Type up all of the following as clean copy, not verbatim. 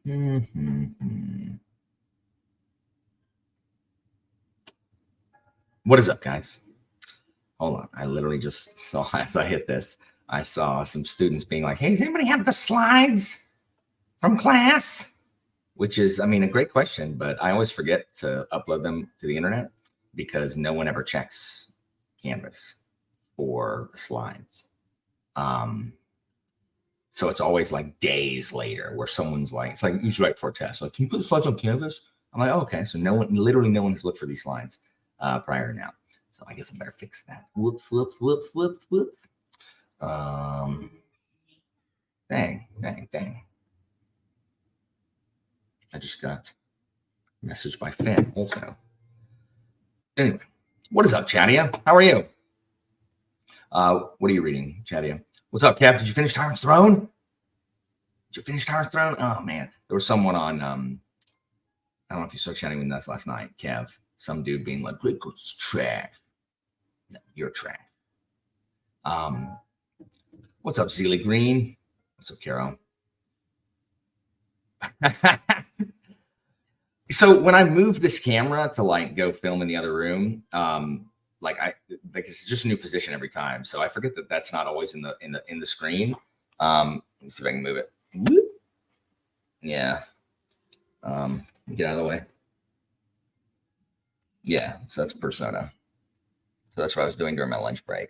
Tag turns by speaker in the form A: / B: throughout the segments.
A: Mm-hmm. What is up, guys? Hold on. I literally just saw, as I hit this, I saw some students being like, hey, does anybody have the slides from class? Which is, I mean, a great question, but I always forget to upload them to the internet because no one ever checks Canvas for the slides. So it's always like days later where someone's like, it's like usually right before a test, like, can you put the slides on Canvas? I'm like, oh, okay. So literally no one has looked for these slides prior to now. So I guess I better fix that. Whoops. Dang. I just got a message by Finn also. Anyway, what is up, Chadia? How are you? What are you reading, Chadia? What's up, Kev? Did you finish Tyrant's Throne? Did you finish Tyrant's Throne? Oh, man. There was someone on, I don't know if you started chatting with us last night, Kev. Some dude being like, Great Coats is trash. No, you're trash. What's up, Zealy Green? What's up, Carol? So when I moved this camera to like go film in the other room, like it's just a new position every time. So I forget that that's not always in the screen. Let me see if I can move it. Whoop. Yeah. Get out of the way. Yeah. So that's Persona. So that's what I was doing during my lunch break.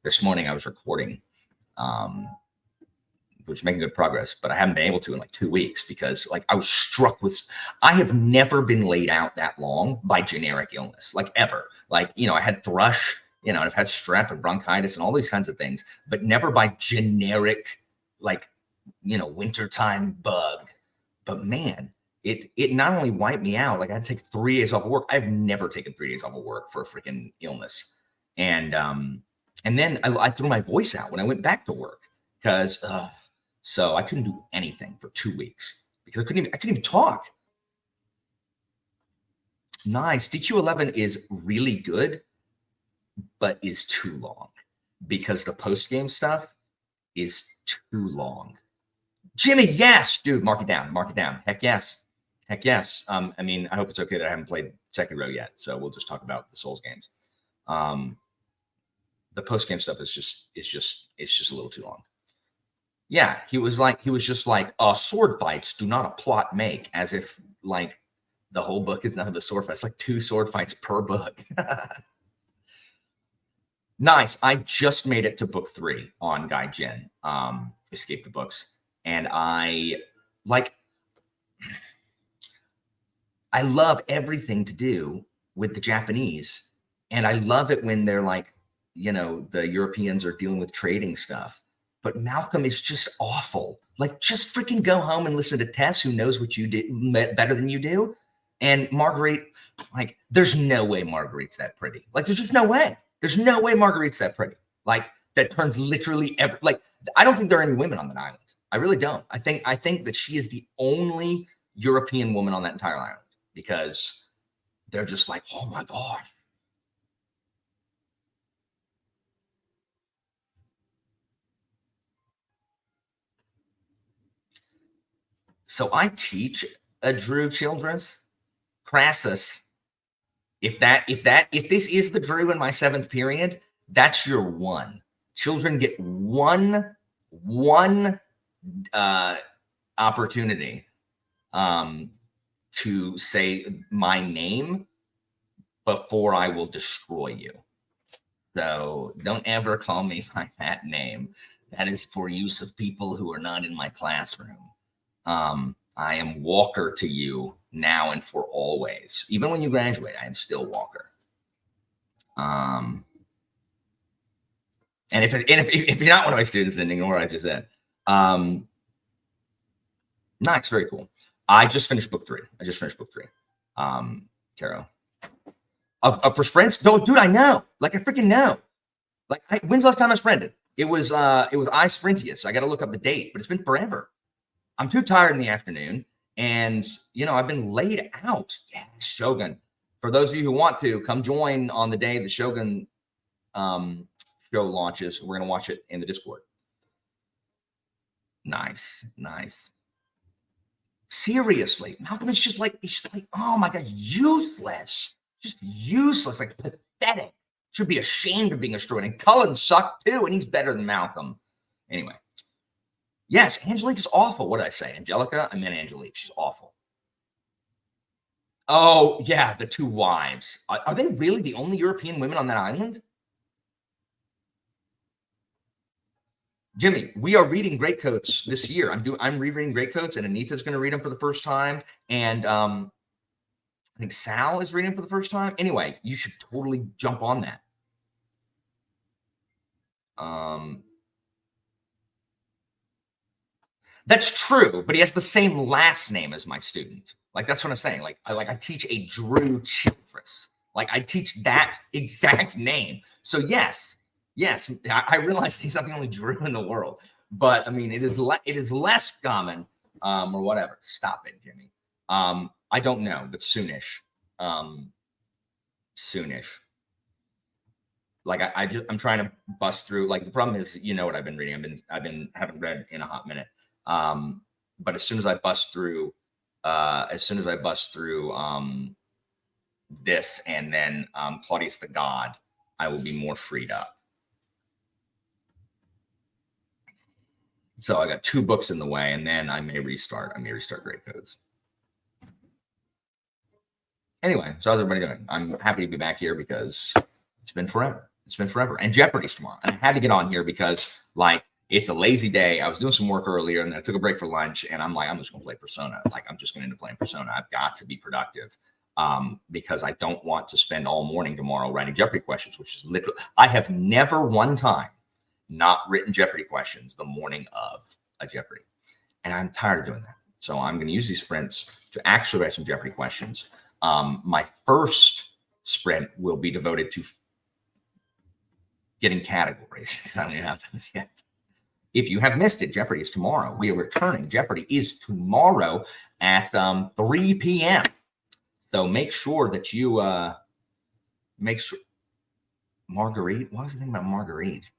A: This morning I was recording, which is making good progress, but I haven't been able to in like 2 weeks because like I was struck with, I have never been laid out that long by generic illness, like ever. Like, you know, I had thrush, you know, and I've had strep and bronchitis and all these kinds of things, but never by generic, like, you know, wintertime bug. But man, it not only wiped me out, like I had to take 3 days off of work. I've never taken 3 days off of work for a freaking illness. And then I threw my voice out when I went back to work because so I couldn't do anything for 2 weeks because I couldn't even talk. Nice. DQ11 is really good, but is too long because the post game stuff is too long. Jimmy, yes, dude, mark it down. Heck yes. I mean, I hope it's okay that I haven't played Sekiro yet, so we'll just talk about the Souls games. The post game stuff is just a little too long. Yeah, he was just like, sword fights do not a plot make, as if like the whole book is none of the sword fights, like 2 sword fights per book. Nice. I just made it to book 3 on Gaijin, Escape the Books. And I love everything to do with the Japanese. And I love it when they're like, you know, the Europeans are dealing with trading stuff. But Malcolm is just awful. Like, just freaking go home and listen to Tess, who knows what you do better than you do. And Marguerite, like, there's no way Marguerite's that pretty. Like, there's just no way. There's no way Marguerite's that pretty. Like, that turns literally like, I don't think there are any women on that island. I really don't. I think that she is the only European woman on that entire island because they're just like, oh my gosh. So I teach a Drew Childress, Crassus. If this is the Drew in my 7th period, that's your one. Children get one opportunity to say my name before I will destroy you. So don't ever call me by that name. That is for use of people who are not in my classroom. I am Walker to you now and for always. Even when you graduate, I am still Walker. And if you're not one of my students, then ignore what I just said. Nice, very cool. I just finished book 3. Caro. For sprints? No, dude, I know. Like, I freaking know. Like, when's the last time I sprinted? It was I Sprintius. I got to look up the date, but it's been forever. I'm too tired in the afternoon, and you know I've been laid out. Yeah, Shogun. For those of you who want to come join on the day the Shogun show launches, we're gonna watch it in the Discord. Nice. Seriously, Malcolm is just like, he's like, oh my God, useless. Just useless, like pathetic. Should be ashamed of being a student. And Cullen sucked too, and he's better than Malcolm. Anyway. Yes, Angelique is awful. What did I say? Angelica? I meant Angelique. She's awful. Oh, yeah, the two wives. Are they really the only European women on that island? Jimmy, we are reading Greatcoats this year. I'm rereading Greatcoats, and Anita's going to read them for the first time. And I think Sal is reading for the first time. Anyway, you should totally jump on that. That's true, but he has the same last name as my student. Like, that's what I'm saying. Like I teach a Drew Childress. Like, I teach that exact name. So yes, I realize he's not the only Drew in the world, but I mean, it is less common, or whatever. Stop it, Jimmy. I don't know, but soonish. Soonish. Like I'm trying to bust through. Like, the problem is, you know what I've been reading. Haven't read in a hot minute. But as soon as I bust through, this and then Claudius the God, I will be more freed up. So I got 2 books in the way, and then I may restart. Greatcoats. Anyway, so how's everybody doing? I'm happy to be back here because it's been forever. And Jeopardy's tomorrow. And I had to get on here because, like, it's a lazy day. I was doing some work earlier, and then I took a break for lunch, and I'm like, I'm just going to play Persona. Like, I'm just going to end up playing Persona. I've got to be productive, because I don't want to spend all morning tomorrow writing Jeopardy questions, which is literally, I have never one time not written Jeopardy questions the morning of a Jeopardy. And I'm tired of doing that. So I'm going to use these sprints to actually write some Jeopardy questions. My first sprint will be devoted to getting categories. I don't even have those yet. If you have missed it, Jeopardy is tomorrow. We are returning. Jeopardy is tomorrow at 3 p.m. So make sure that you Marguerite. What was the thing about Marguerite?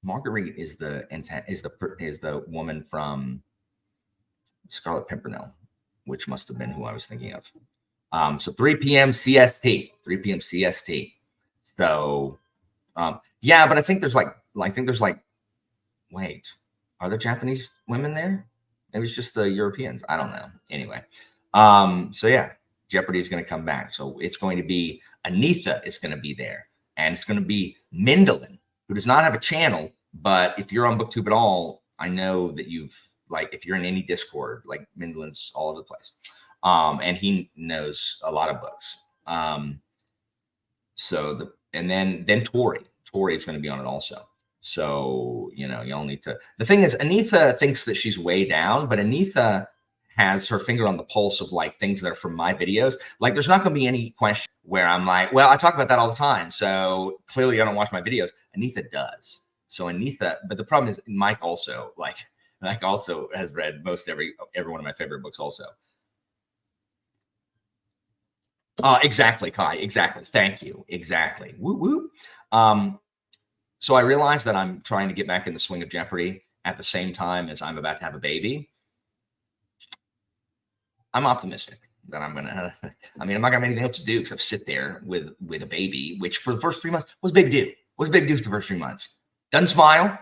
A: Marguerite is the woman from Scarlet Pimpernel, which must have been who I was thinking of. So 3 p.m. CST. 3 p.m. CST. So yeah, but I think there's wait, are there Japanese women there? Maybe it's just the Europeans. I don't know. Anyway, so yeah, Jeopardy is going to come back. So it's going to be Anita is going to be there, and it's going to be Mindlin, who does not have a channel, but if you're on BookTube at all, I know that if you're in any Discord, like, Mindlin's all over the place, and he knows a lot of books. And then Tori is going to be on it also. So, y'all need to. The thing is, Anita thinks that she's way down, but Anita has her finger on the pulse of, like, things that are from my videos. Like, there's not going to be any question where I'm like, well, I talk about that all the time, so clearly I don't watch my videos. Anita does. So Anita, but the problem is Mike also has read most every one of my favorite books also. Exactly, Kai. Exactly. Thank you. Exactly. Woo woo. So I realized that I'm trying to get back in the swing of Jeopardy at the same time as I'm about to have a baby. I'm optimistic that I'm not gonna have anything else to do except sit there with a baby, which for the first 3 months, what's baby do? What's baby do for the first 3 months? Doesn't smile,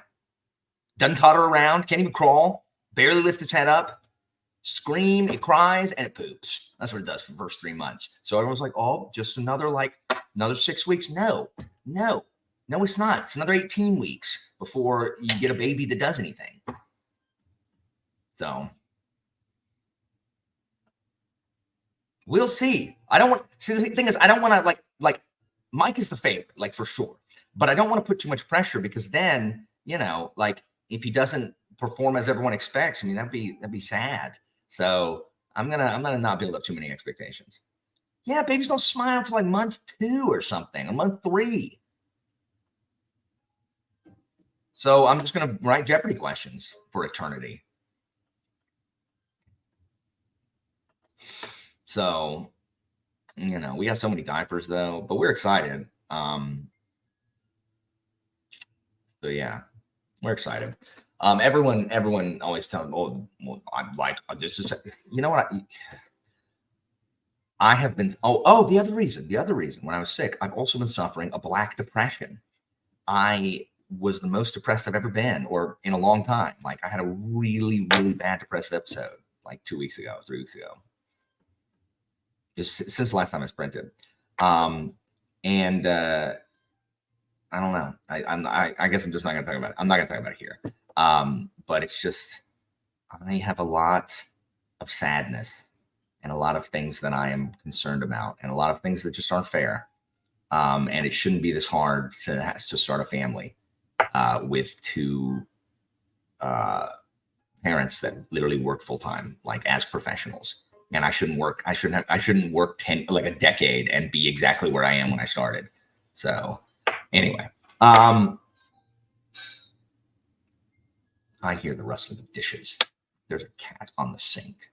A: doesn't totter around, can't even crawl, barely lift its head up, scream, it cries, and it poops. That's what it does for the first 3 months. So everyone's like, oh, just another 6 weeks. No, it's not. It's another 18 weeks before you get a baby that does anything. So we'll see. The thing is, I don't want to like Mike is the favorite, like, for sure. But I don't want to put too much pressure, because then, if he doesn't perform as everyone expects, I mean, that'd be sad. So I'm gonna not build up too many expectations. Yeah, babies don't smile until like month 2 or something, or month 3. So I'm just gonna write Jeopardy questions for eternity. So, we have so many diapers though, but we're excited. So yeah, we're excited. Everyone always tells me, "Oh, well, I'm like this is." You know what? I have been. The other reason. When I was sick, I've also been suffering a black depression. I was the most depressed I've ever been, or in a long time. Like I had a really, really bad depressive episode, like 2 weeks ago, 3 weeks ago, just since the last time I sprinted. And I don't know. I guess I'm just not gonna talk about it. I'm not gonna talk about it here. But it's just I have a lot of sadness and a lot of things that I am concerned about, and a lot of things that just aren't fair. And it shouldn't be this hard to start a family with two parents that literally work full time, like as professionals. And I shouldn't work 10 like a decade and be exactly where I am when I started. So anyway, I hear the rustling of dishes. There's a cat on the sink.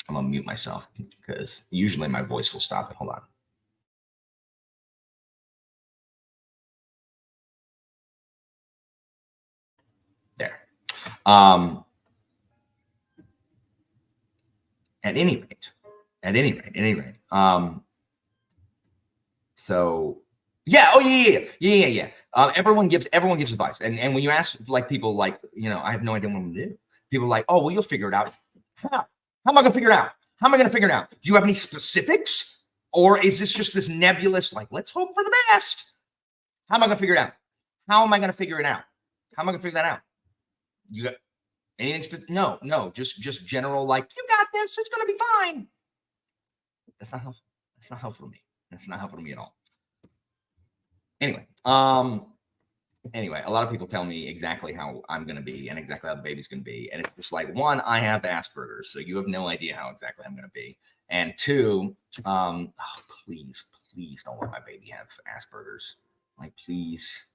A: I'm gonna mute myself because usually my voice will stop it. Hold on. There. At any rate. So yeah. Oh yeah. Everyone gives advice, and when you ask like people like I have no idea what I'm gonna do. People are like, oh well, you'll figure it out. How am I gonna figure it out? How am I gonna figure it out? Do you have any specifics, or is this just this nebulous like let's hope for the best? How am I gonna figure it out? How am I gonna figure it out? How am I gonna figure that out? You got anything specific? No, just general like you got this. It's gonna be fine. That's not helpful. That's not helpful to me. That's not helpful to me at all. Anyway, a lot of people tell me exactly how I'm going to be and exactly how the baby's going to be. And it's just like, one, I have Asperger's, so you have no idea how exactly I'm going to be. And two, please don't let my baby have Asperger's. Like, please,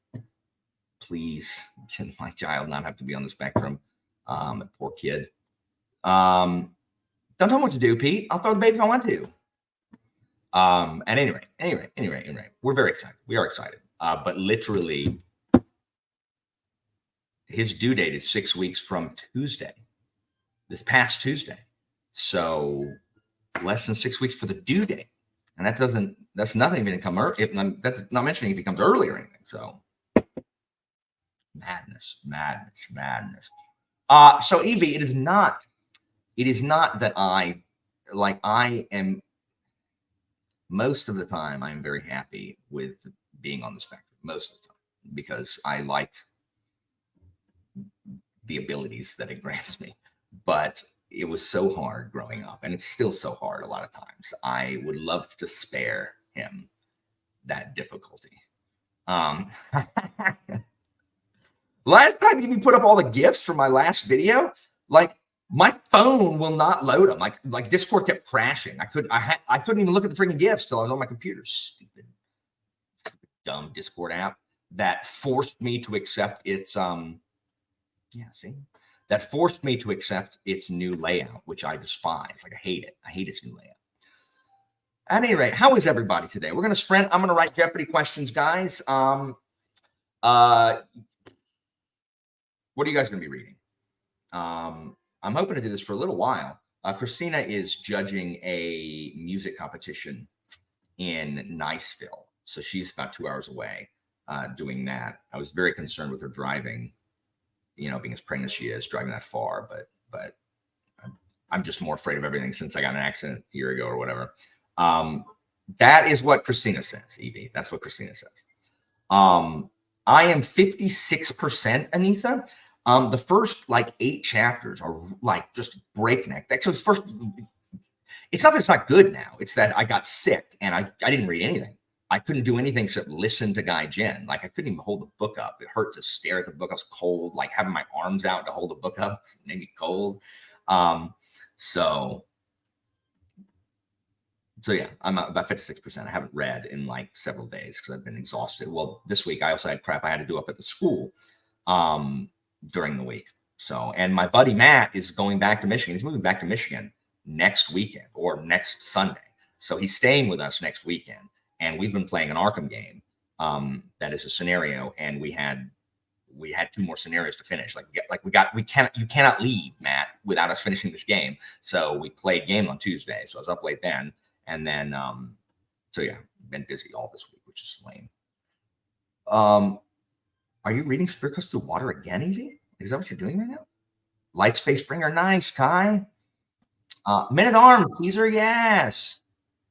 A: can my child not have to be on the spectrum? Poor kid. Don't tell me what to do, Pete. I'll throw the baby if I want to. And anyway, we're very excited. We are excited. But literally, his due date is 6 weeks from Tuesday, this past Tuesday. So less than 6 weeks for the due date. And that's nothing even to come early. That's not mentioning if he comes early or anything. So madness. So Evie, it is not that I am most of the time, I'm very happy with being on the spectrum most of the time because I like the abilities that it grants me. But it was so hard growing up, and it's still so hard a lot of times. I would love to spare him that difficulty. Last time you put up all the GIFs from my last video, like my phone will not load them. Like Discord kept crashing. I couldn't even look at the freaking GIFs till I was on my computer. Stupid dumb Discord app that forced me to accept its that forced me to accept its new layout, which I despise. Like I hate it. I hate its new layout. At any rate, how is everybody today? We're gonna sprint. I'm gonna write Jeopardy questions, guys. What are you guys gonna be reading? I'm hoping to do this for a little while. Christina is judging a music competition in Niceville. So she's about 2 hours away doing that. I was very concerned with her driving, being as pregnant as she is, driving that far. But I'm just more afraid of everything since I got in an accident a year ago or whatever. That is what Christina says, Evie. That's what Christina says. I am 56%, Anitha. The first 8 chapters are just breakneck. Actually, it's not that it's not good now. It's that I got sick and I didn't read anything. I couldn't do anything except listen to Guy Jen. I couldn't even hold the book up. It hurt to stare at the book. I was cold, having my arms out to hold the book up made me cold. So yeah, I'm about 56%. I haven't read in several days because I've been exhausted. Well, this week I also had crap I had to do up at the school during the week. So, and my buddy Matt is going back to Michigan. He's moving back to Michigan next weekend or next Sunday. So he's staying with us next weekend. And we've been playing an Arkham game that is a scenario. And we had we had 2 more scenarios to finish. You cannot leave, Matt, without us finishing this game. So we played game on Tuesday. So I was up late then. And then, so yeah, been busy all this week, which is lame. Are you reading Spirit Crest Through Water again, Evie? Is that what you're doing right now? Light Space Bringer, nice, Kai. Men at Arms, teaser, yes.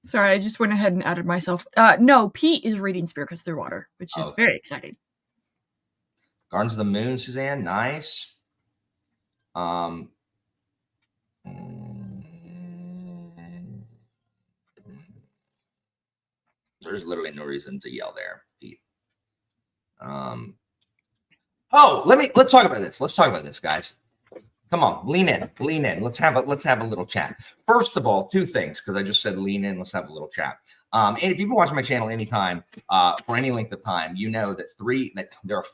B: Sorry, I just went ahead and added myself. No, Pete is reading Spirit Crest Through Water, which is very exciting.
A: Gardens of the Moon, Suzanne, nice. There's literally no reason to yell there, Pete. Let's talk about this. Let's talk about this, guys. Come on, lean in. Let's have a little chat. First of all, 2 things, because I just said lean in. Let's have a little chat. And if you've been watching my channel anytime, for any length of time, you know that there are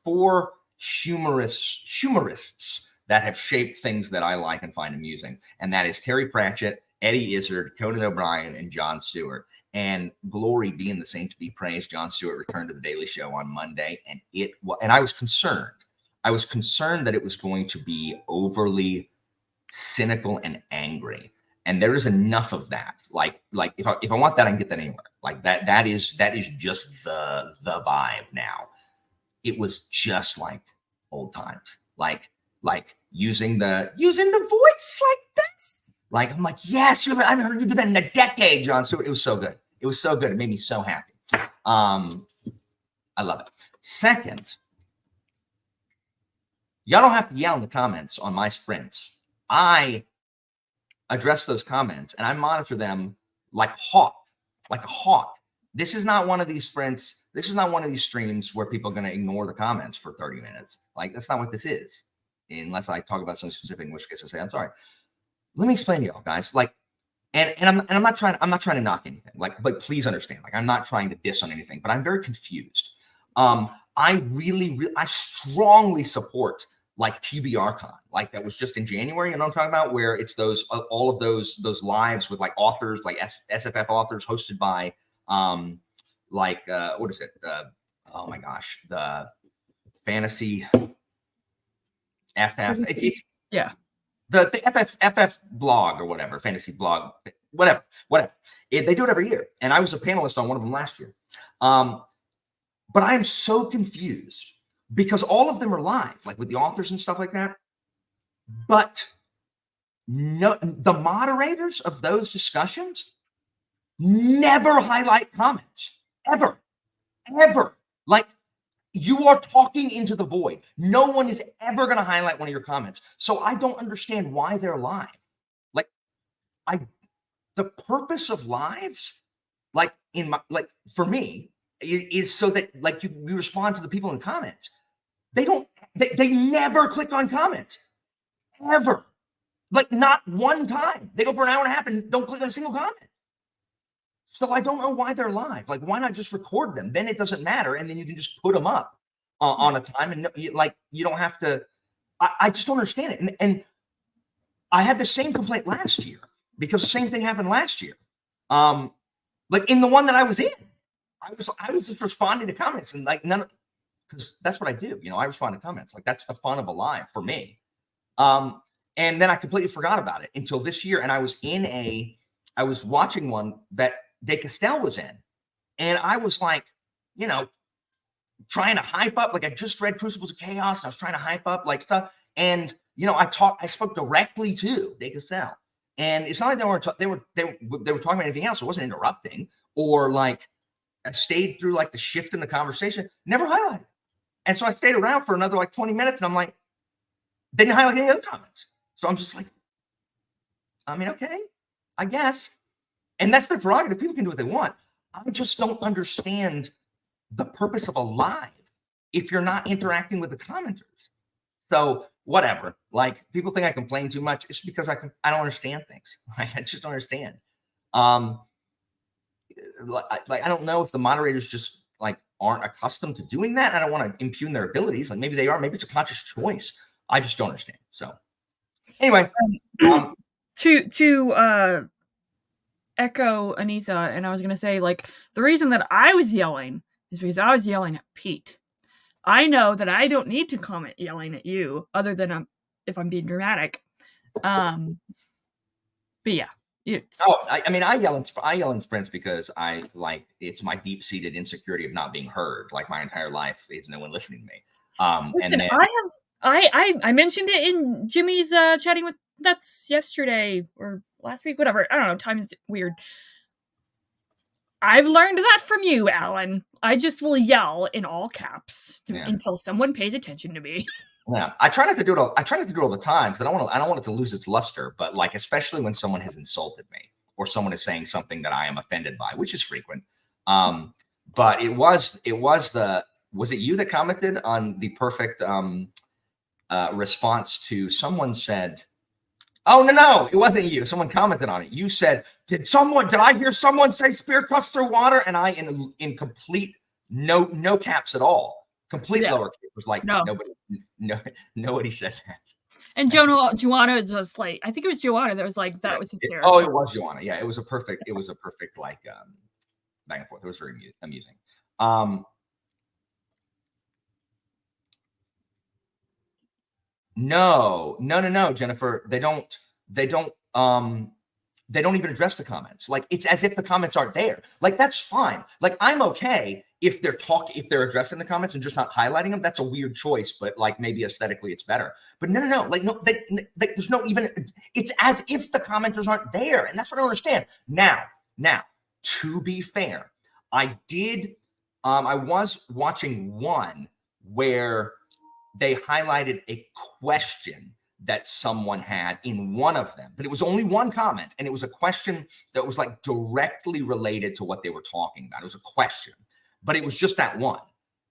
A: four humorists that have shaped things that I like and find amusing, and that is Terry Pratchett, Eddie Izzard, Conan O'Brien, and Jon Stewart. And glory be in the saints be praised, Jon Stewart returned to the Daily Show on Monday, and I was concerned. I was concerned that it was going to be overly cynical and angry. And there is enough of that. Like if I want that, I can get that anywhere. Like that is just the vibe now. It was just like old times. Like using the voice like this. Like I'm like, yes, I haven't heard you do that in a decade, Jon Stewart. It was so good. It was so good. It made me so happy. I love it. Second, y'all don't have to yell in the comments on my sprints. I address those comments and I monitor them like a hawk. This is not one of these sprints. This is not one of these streams where people are going to ignore the comments for 30 minutes. Like, that's not what this is. Unless I talk about something specific, in which case I say, I'm sorry. Let me explain to y'all, guys. Like, and I'm not trying to knock anything. Like, but please understand, like, I'm not trying to diss on anything, but I'm very confused. I strongly support like TBRCon, like that was just in January. You know what I'm talking about? Where it's those all of those lives with like authors, like SFF authors, hosted by what is it? Oh my gosh, the fantasy FF.
B: Yeah.
A: The FF blog or whatever, fantasy blog, whatever. They do it every year. And I was a panelist on one of them last year. But I am so confused because all of them are live, like with the authors and stuff like that. But no, the moderators of those discussions never highlight comments, ever. Like, you are talking into the void. No one is ever going to highlight one of your comments. So I don't understand why they're live. Like, the purpose of lives, like for me, is so that like you respond to the people in the comments. They never click on comments, ever. Like, not one time. They go for an hour and a half and don't click on a single comment. So I don't know why they're live. Like, why not just record them? Then it doesn't matter, and then you can just put them up on a time, and you don't have to. I just don't understand it. And I had the same complaint last year because the same thing happened last year. Like in the one that I was in, I was just responding to comments and like because that's what I do. You know, I respond to comments. Like, that's the fun of a live for me. And then I completely forgot about it until this year, and I was watching one that De Castell was in, and I was like, you know, trying to hype up. Like, I just read Crucibles of Chaos, and I was trying to hype up like stuff. And you know, I spoke directly to De Castell, and it's not like they were talking about anything else. It wasn't interrupting, or like I stayed through like the shift in the conversation. Never highlighted, and so I stayed around for another like 20 minutes, and I'm like, they didn't highlight any other comments. So I'm just like, I mean, okay, I guess. And that's their prerogative. People can do what they want. I just don't understand the purpose of a live if you're not interacting with the commenters. So whatever. Like, people think I complain too much. It's because I don't understand things. I just don't understand. I don't know if the moderators just like aren't accustomed to doing that. I don't want to impugn their abilities. Like, maybe they are. Maybe it's a conscious choice. I just don't understand. So anyway,
B: to echo Anita, and I was going to say, like, the reason that I was yelling is because I was yelling at Pete. I know that I don't need to comment yelling at you, other than if I'm being dramatic. But yeah,
A: Oh,
B: it's
A: I mean, I yell in sprints because it's my deep seated insecurity of not being heard. Like my entire life is no one listening to me. And
B: listen.
A: then
B: I mentioned it in Jimmy's chatting with nuts yesterday or last week, whatever. I don't know. Time is weird. I've learned that from you, Alan. I just will yell in all caps until someone pays attention to me.
A: Yeah, I try not to do it all. I try not to do it all the time because I don't want it to lose its luster. But like, especially when someone has insulted me or someone is saying something that I am offended by, which is frequent. But was it you that commented on the perfect response to someone said, "Oh no, it wasn't you." Someone commented on it. You said, did I hear someone say spear cuts through water?" And I, in complete no caps at all, complete lowercase, was like,
B: No.
A: nobody said that.
B: And Joanna just like, I think it was Joanna that was like, that was hysterical.
A: It was Joanna. Yeah, it was a perfect like back and forth. It was very amusing. No, Jennifer. They don't even address the comments. Like, it's as if the comments aren't there. Like, that's fine. Like, I'm okay if they're addressing the comments and just not highlighting them. That's a weird choice, but like maybe aesthetically it's better. But no. Like, no, there's no even. It's as if the commenters aren't there, and that's what I don't understand. Now, to be fair, I did. I was watching one where they highlighted a question that someone had in one of them, but it was only one comment, and it was a question that was like directly related to what they were talking about. It was a question, but it was just that one,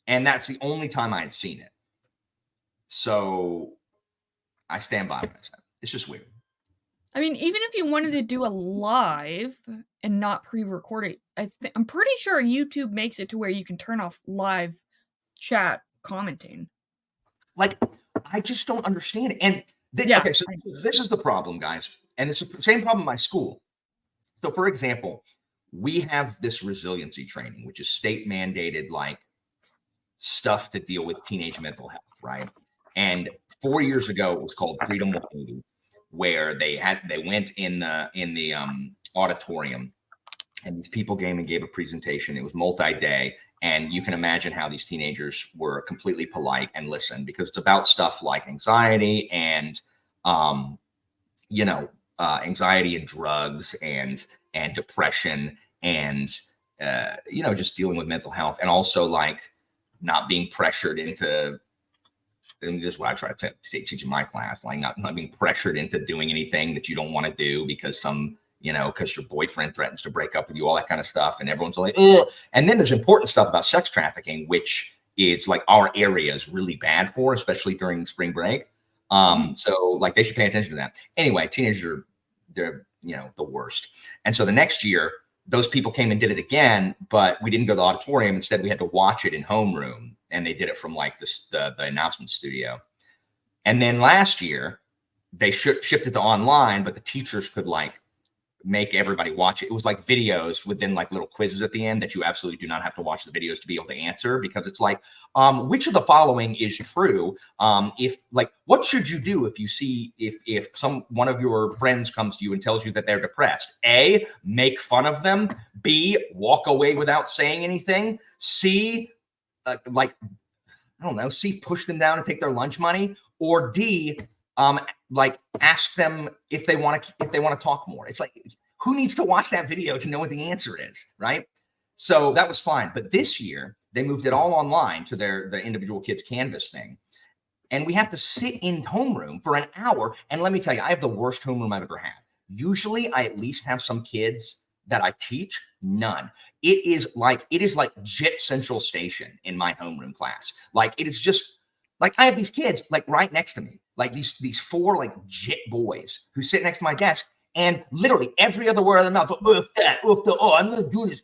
A: and that's the only time I had seen it. So I stand by what I said. It's just weird.
B: I mean, even if you wanted to do a live and not pre-record it, I'm pretty sure YouTube makes it to where you can turn off live chat commenting.
A: Like, I just don't understand it. And okay, so this is the problem, guys. And it's the same problem in my school. So, for example, we have this resiliency training, which is state mandated, like, stuff to deal with teenage mental health, right? And 4 years ago, it was called Freedom 180, where they went in the auditorium, and these people came and gave a presentation. It was multi-day, and you can imagine how these teenagers were completely polite and listened, because it's about stuff like anxiety and anxiety and drugs and depression and just dealing with mental health, and also like not being pressured into. And this is what I try to teach in my class, like not being pressured into doing anything that you don't want to do because because your boyfriend threatens to break up with you, all that kind of stuff. And everyone's like, ugh. And then there's important stuff about sex trafficking, which is like our area is really bad for, especially during spring break. So like they should pay attention to that. Anyway, teenagers they're the worst. And so the next year, those people came and did it again, but we didn't go to the auditorium. Instead, we had to watch it in homeroom, and they did it from like the announcement studio. And then last year, they shifted to online, but the teachers could like make everybody watch it. It was like videos within like little quizzes at the end that you absolutely do not have to watch the videos to be able to answer, because it's like, which of the following is true? If like, what should you do if you see if one of your friends comes to you and tells you that they're depressed? A, make fun of them. B, walk away without saying anything. C, C, push them down and take their lunch money. Or D, like ask them if they want to talk more. It's like, who needs to watch that video to know what the answer is, right? So that was fine. But this year they moved it all online to the individual kids Canvas thing. And we have to sit in homeroom for an hour. And let me tell you, I have the worst homeroom I've ever had. Usually I at least have some kids that I teach. None. It is like JIT Central Station in my homeroom class. Like, it is just like, I have these kids like right next to me, like these four like JIT boys who sit next to my desk, and literally every other word of their mouth, I'm gonna do this.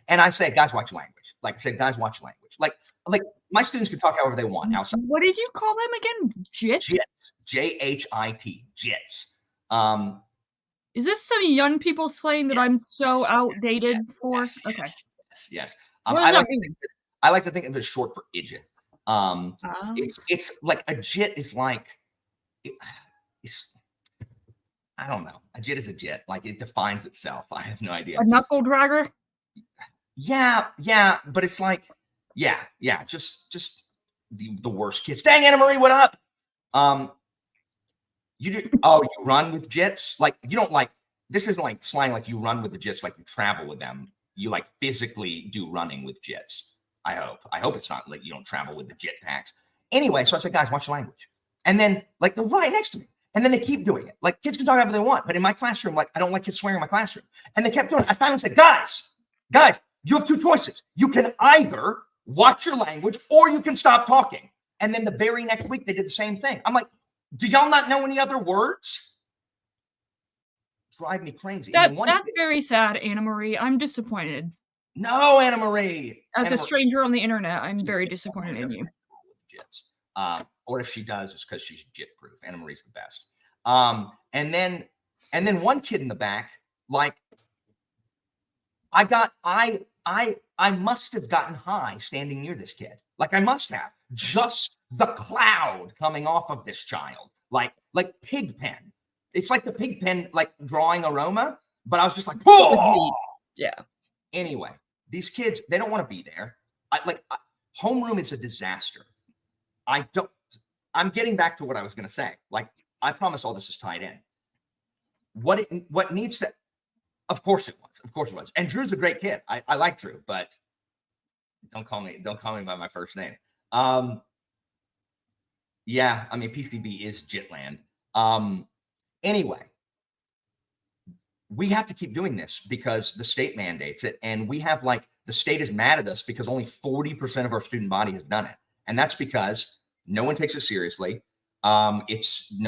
A: And I say, guys, watch your language. Like I said, guys, watch your language. Like my students can talk however they want outside.
B: What did you call them again? JIT?
A: JHIT. JITs.
B: Is this some young people slang that I'm so outdated for?
A: Yes,
B: Okay.
A: Yes.
B: What does that mean?
A: I like to think of it as short for idiot. It's like a JIT is like, it's, I don't know. A JIT is a JIT. Like it defines itself. I have no idea.
B: A knuckle dragger?
A: Yeah. But it's like, yeah. Just the worst kids. Dang, Anna Marie, what up? You do, you run with JITs? Like you don't like, this isn't like slang like you run with the JITs like you travel with them. You like physically do running with JITs. I hope it's not like you don't travel with the JIT packs. Anyway, so I said, guys, watch your language. And then like they're right next to me. And then they keep doing it. Like kids can talk however they want, but in my classroom, like I don't like kids swearing in my classroom. And they kept doing it. I finally said, guys, you have two choices. You can either watch your language or you can stop talking. And then the very next week they did the same thing. I'm like, do y'all not know any other words? Drive me crazy.
B: That's very sad, Anna Marie. I'm disappointed.
A: No, Anna Marie.
B: As a stranger on the internet, I'm very disappointed in you.
A: Or if she does, it's because she's JIT proof. Anna Marie's the best. And then one kid in the back, like I must have gotten high standing near this kid. Like I must have. Just the cloud coming off of this child, like pig pen. It's like the pig pen, like drawing aroma. But I was just like, oh
B: yeah.
A: Anyway, these kids, they don't want to be there. Homeroom is a disaster. I'm getting back to what I was going to say. Like, I promise all this is tied in. What needs to, of course it was. And Drew's a great kid. I like Drew, but don't call me by my first name. Yeah, I mean, PCB is Jitland. Anyway, we have to keep doing this because the state mandates it. And we have the state is mad at us because only 40% of our student body has done it. And that's because no one takes it seriously. No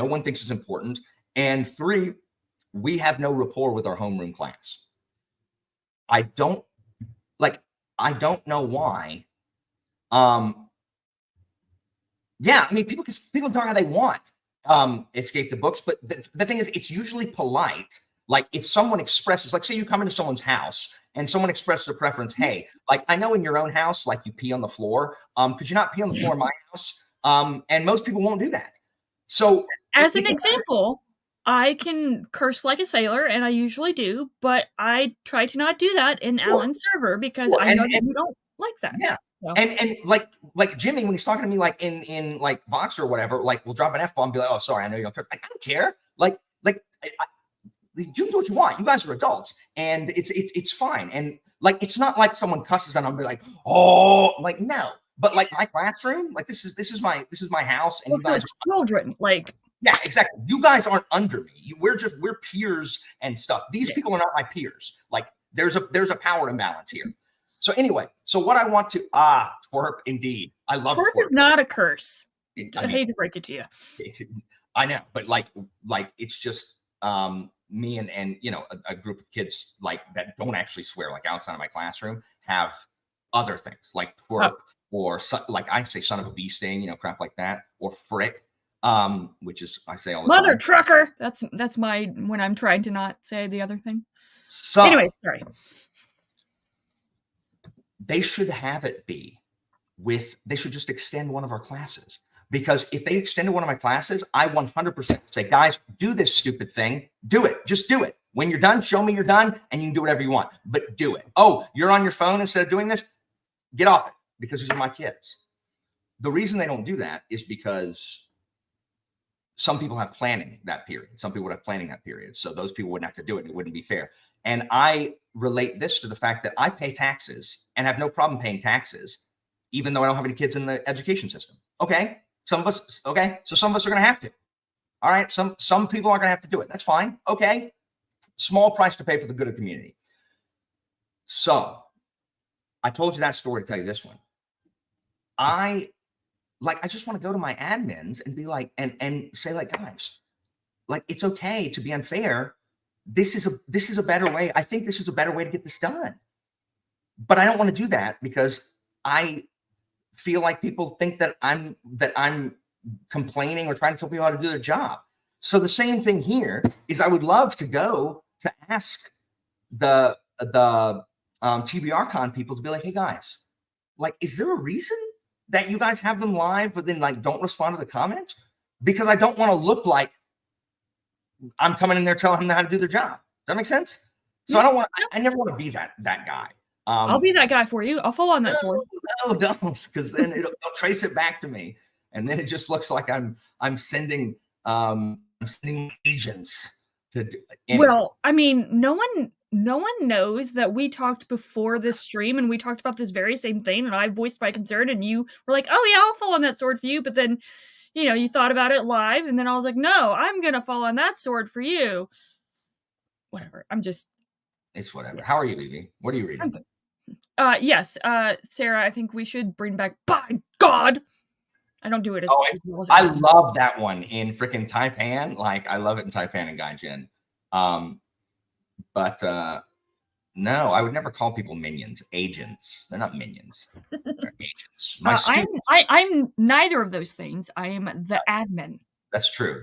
A: one thinks it's important. And 3, we have no rapport with our homeroom class. I don't know why. Yeah, I mean, people can talk how they want. Escape the books, but the thing is, it's usually polite. Like if someone expresses, like say you come into someone's house and someone expresses a preference, hey, like I know in your own house, like you pee on the floor. Could you not pee on the floor in my house? And most people won't do that. So
B: as an example, I can curse like a sailor, and I usually do, but I try to not do that in Alan's server because I know that you don't like that.
A: Yeah. So. And like Jimmy, when he's talking to me like in like Vox or whatever, like we'll drop an F-bomb and be like, oh, sorry, I know you don't care. Like, I don't care. You do what you want. You guys are adults, and it's fine. And like it's not like someone cusses on them and be like, oh, like no. But like my classroom, like this is my house, and you guys
B: are children. Like
A: yeah, exactly. You guys aren't under me. We're peers and stuff. These people are not my peers. Like there's a power imbalance here. So anyway, what I want to twerp indeed. I love
B: twerp. Is not a curse. I hate to break it to you.
A: I know, but like it's just me and you know a group of kids like that don't actually swear like outside of my classroom have other things like twerp or like I say son of a bee sting, you know, crap like that, or frick, which is I say all the
B: mother
A: time.
B: trucker. That's my when I'm trying to not say the other thing.
A: So
B: anyway, sorry.
A: They should have it be they should just extend one of our classes. Because if they extended one of my classes, I 100% say, guys, do this stupid thing. Do it. Just do it. When you're done, show me you're done, and you can do whatever you want. But do it. Oh, you're on your phone instead of doing this? Get off it, because these are my kids. The reason they don't do that is because some people have planning that period. Some people would have planning that period. So those people wouldn't have to do it. It wouldn't be fair. And I relate this to the fact that I pay taxes and have no problem paying taxes, even though I don't have any kids in the education system. Okay. Some of us, okay. So some of us are going to have to. All right. Some people aren't going to have to do it. That's fine. Okay. Small price to pay for the good of the community. So I told you that story to tell you this one. I just want to go to my admins and be like, and say like, guys, like, it's okay to be unfair. This is a better way. I think this is a better way to get this done. But I don't want to do that because I feel like people think that I'm complaining or trying to tell people how to do their job. So the same thing here is I would love to go to ask the TBRCon people to be like, hey guys, like, is there a reason that you guys have them live, but then like don't respond to the comments? Because I don't want to look like I'm coming in there telling them how to do their job. Does that make sense? So I don't want. I never want to be that guy.
B: I'll be that guy for you. I'll fall on that sword.
A: No, don't, because then it'll trace it back to me, and then it just looks like I'm sending agents to. Anyway.
B: Well, I mean, no one knows that we talked before this stream, and we talked about this very same thing, and I voiced my concern, and you were like, "Oh yeah, I'll fall on that sword for you," but then, you thought about it live, and then I was like, "No, I'm gonna fall on that sword for you." Whatever.
A: It's whatever. How are you, Evie? What are you reading?
B: Yes, Sarah, I think we should bring back By God! I don't do it as well as
A: I love that one in freaking Taipan. Like, I love it in Taipan and Gaijin. But no, I would never call people minions. Agents. They're not minions. They're agents.
B: I'm neither of those things. I am the admin.
A: That's true.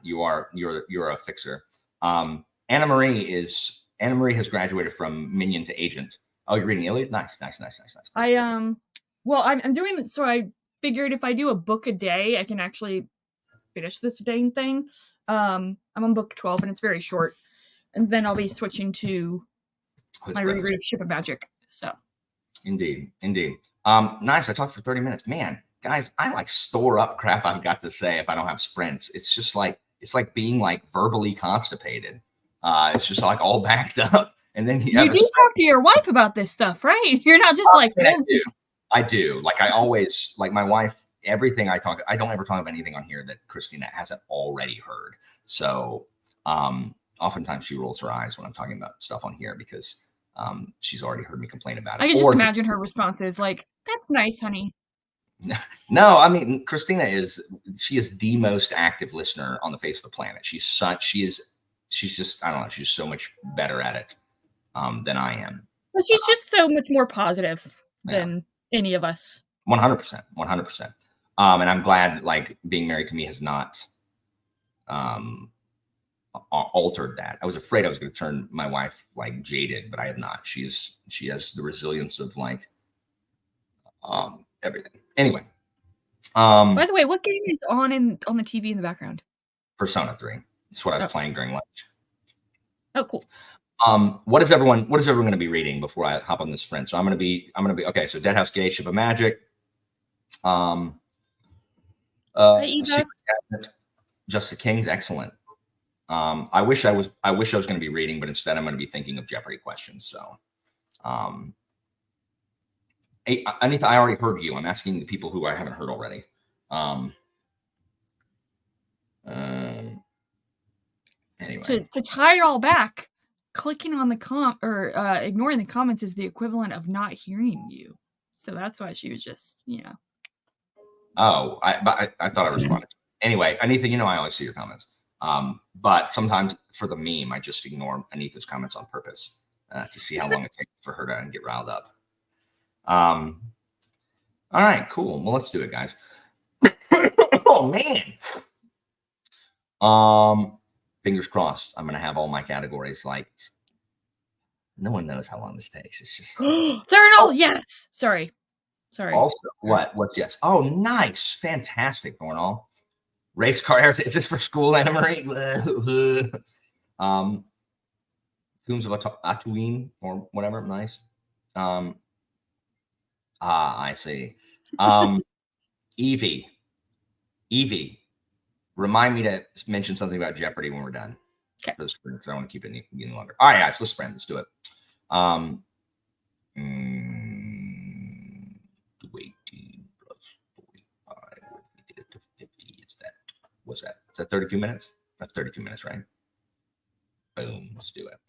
A: You're a fixer. Anna Marie has graduated from minion to agent. Oh, you're reading Iliad? Nice.
B: Well, I'm doing so. I figured if I do a book a day, I can actually finish this dang thing. I'm on book 12, and it's very short. And then I'll be switching to my reread of Ship of Magic. So,
A: indeed. Nice. I talked for 30 minutes, man. Guys, I like store up crap I've got to say if I don't have sprints. It's just like being like verbally constipated. It's just like all backed up. And then you
B: do talk to your wife about this stuff, right? You're not just like,
A: I do. Like, I always, like, my wife, everything I don't ever talk about anything on here that Christina hasn't already heard. So oftentimes she rolls her eyes when I'm talking about stuff on here because she's already heard me complain about it.
B: I can just imagine her response is like, "That's nice, honey."
A: No, I mean, Christina is the most active listener on the face of the planet. She's just, I don't know, she's so much better at it than I am.
B: Well, she's just so much more positive than any of us.
A: 100%. And I'm glad, like, being married to me has not altered that. I was afraid I was going to turn my wife like jaded, but I have not. She has the resilience of like everything. Anyway.
B: By the way, what game is on the TV in the background?
A: Persona 3. That's what I was playing during lunch.
B: Oh, cool.
A: What is everyone going to be reading before I hop on the sprint? So I'm going to be okay. So Dead House Gay, Ship of Magic, Secret Cabinet, Just the Kings, excellent. I wish I was going to be reading, but instead I'm going to be thinking of Jeopardy questions. So, Anita, I already heard you. I'm asking the people who I haven't heard already. Anyway,
B: to tie it all back, clicking on the ignoring the comments is the equivalent of not hearing you. So that's why she was just,
A: Oh, I thought I responded. Anyway, Anita, I always see your comments. But sometimes for the meme, I just ignore Anita's comments on purpose to see how long it takes for her to get riled up. All right, cool. Well, let's do it, guys. Oh man. Fingers crossed. I'm gonna have all my categories. Like, no one knows how long this takes. It's just
B: Thornall. Yes. Sorry.
A: Also, what's yes? Oh, nice, fantastic, Thornall. Race car. Is this for school, Anna Marie? Tombs of Atuin or whatever. Nice. I see. Evie, remind me to mention something about Jeopardy when we're done.
B: Okay.
A: Because I want to keep it getting longer. All right, guys, let's sprint. Let's do it. 18 plus 45. If we did it to 50, is that 32 minutes? That's 32 minutes, right? Boom. Let's do it.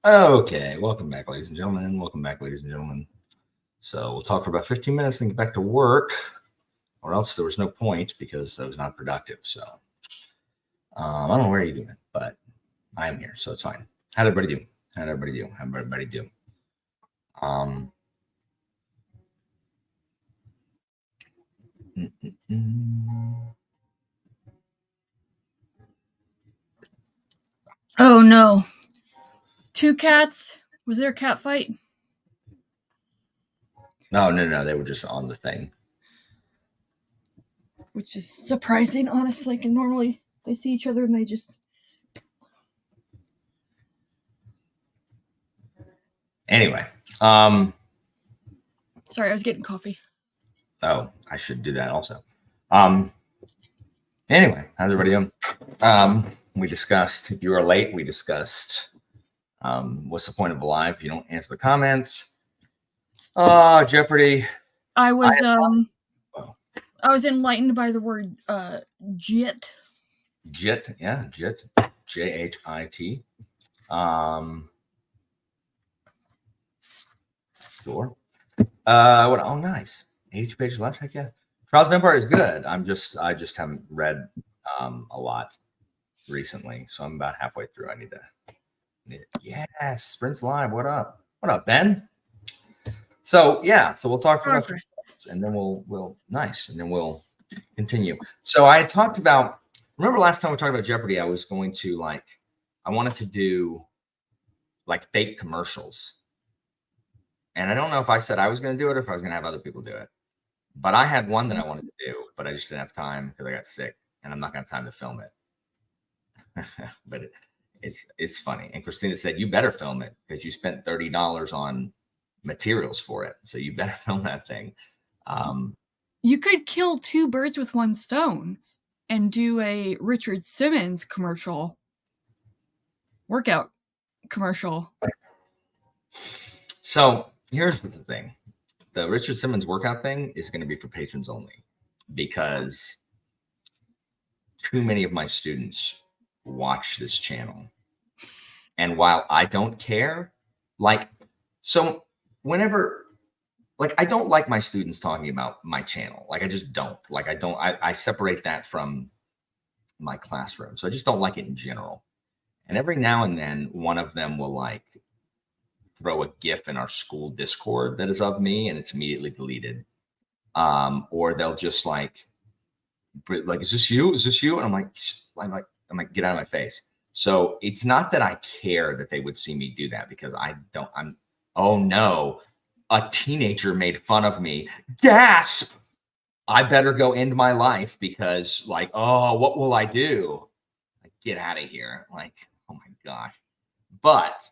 A: Okay, welcome back, ladies and gentlemen. Welcome back, ladies and gentlemen. So we'll talk for about 15 minutes and get back to work, or else there was no point because I was not productive. So I don't know where you're doing, but I am here, so it's fine. How'd everybody do? How'd everybody do? How'd everybody do?
B: Oh no. 2 cats. Was there a cat fight?
A: No, they were just on the thing.
B: Which is surprising, honestly, because normally they see each other and they just...
A: Anyway.
B: Sorry, I was getting coffee.
A: Oh, I should do that also. Anyway, how's everybody doing? We discussed, if you were late, we discussed what's the point of life if you don't answer the comments. Jeopardy.
B: I was enlightened by the word JIT.
A: JIT, yeah, JIT. JHIT. Sure. What? Oh, nice. 82 pages left. Heck yeah. Trials of Empire is good. I just haven't read a lot recently, so I'm about halfway through. I need to. Yes, Sprints Live. What up? What up, Ben? So yeah, so we'll talk for
B: Progress.
A: and then we'll nice, and then we'll continue. So I talked about. Remember last time we talked about Jeopardy? I was going to I wanted to do fake commercials. And I don't know if I said I was going to do it or if I was going to have other people do it. But I had one that I wanted to do, but I just didn't have time because I got sick and I'm not going to have time to film it. But it's funny. And Christina said, you better film it because you spent $30 on materials for it. So you better film that thing.
B: You could kill 2 birds with 1 stone and do a Richard Simmons commercial, workout commercial.
A: So here's the thing. The Richard Simmons workout thing is going to be for patrons only because too many of my students watch this channel. And while I don't care, so whenever, I don't like my students talking about my channel. I just don't. I separate that from my classroom. So I just don't like it in general. And every now and then, one of them will throw a GIF in our school Discord that is of me and it's immediately deleted. Or they'll just is this you? Is this you? And I'm like, get out of my face. So it's not that I care that they would see me do that because oh no, a teenager made fun of me. Gasp! I better go end my life because oh, what will I do? Get out of here. Oh my gosh. But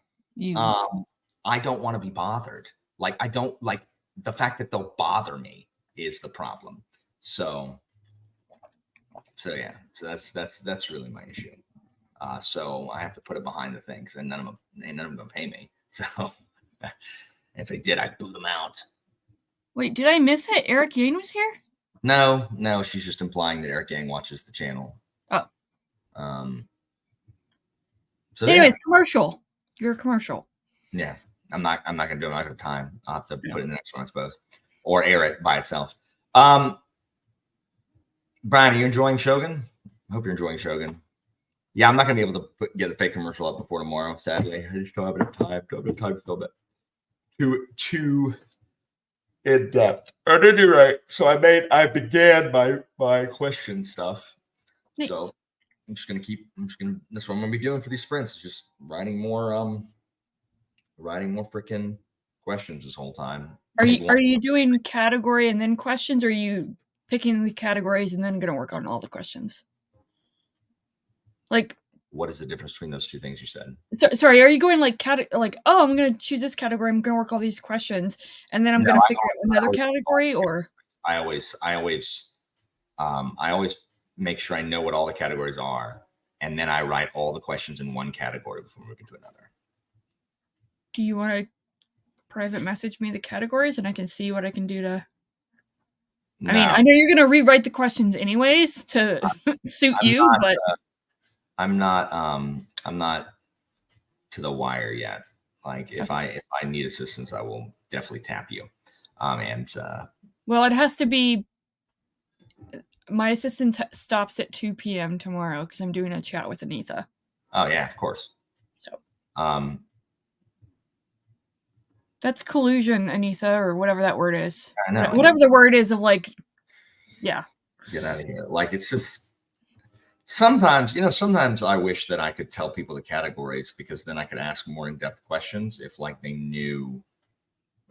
A: I don't want to be bothered. I don't the fact that they'll bother me is the problem. So yeah, so that's really my issue. So I have to put it behind the things, and none of them gonna pay me. So if they did, I'd boot them out.
B: Wait, did I miss it? Eric Yang was here?
A: No, she's just implying that Eric Yang watches the channel.
B: Oh.
A: So
B: anyways, commercial. You're a commercial.
A: Yeah. I'm not gonna do it. I'm not gonna have time. I'll have to put it in the next one, I suppose. Or air it by itself. Brian, are you enjoying Shogun? I hope you're enjoying Shogun. Yeah, I'm not gonna be able to get the fake commercial up before tomorrow, sadly. I just don't have enough time. Don't have enough time to film it. Too in depth. At any rate, so I began my question stuff. Nice. So that's what I'm gonna be doing for these sprints, just writing more freaking questions this whole time.
B: Are you doing category and then questions, or are you picking the categories and then gonna work on all the questions?
A: What is the difference between those two things you said?
B: Sorry, are you going oh, I'm gonna choose this category, I'm gonna work all these questions, and then I'm gonna figure out another category? Or
A: I always make sure I know what all the categories are, and then I write all the questions in one category before moving to another.
B: Do you want to private message me the categories and I can see what I can do to... No. I mean, I know you're going to rewrite the questions anyways to suit you, but...
A: I'm not to the wire yet. Like if I need assistance, I will definitely tap you.
B: Well, it has to be. My assistant stops at 2 p.m. tomorrow because I'm doing a chat with Anitha.
A: Oh yeah, of course.
B: So that's collusion, Anitha, or whatever that word is.
A: I know.
B: Whatever the word is of like, yeah.
A: Get out of here. Like it's just sometimes, sometimes I wish that I could tell people the categories because then I could ask more in-depth questions if like they knew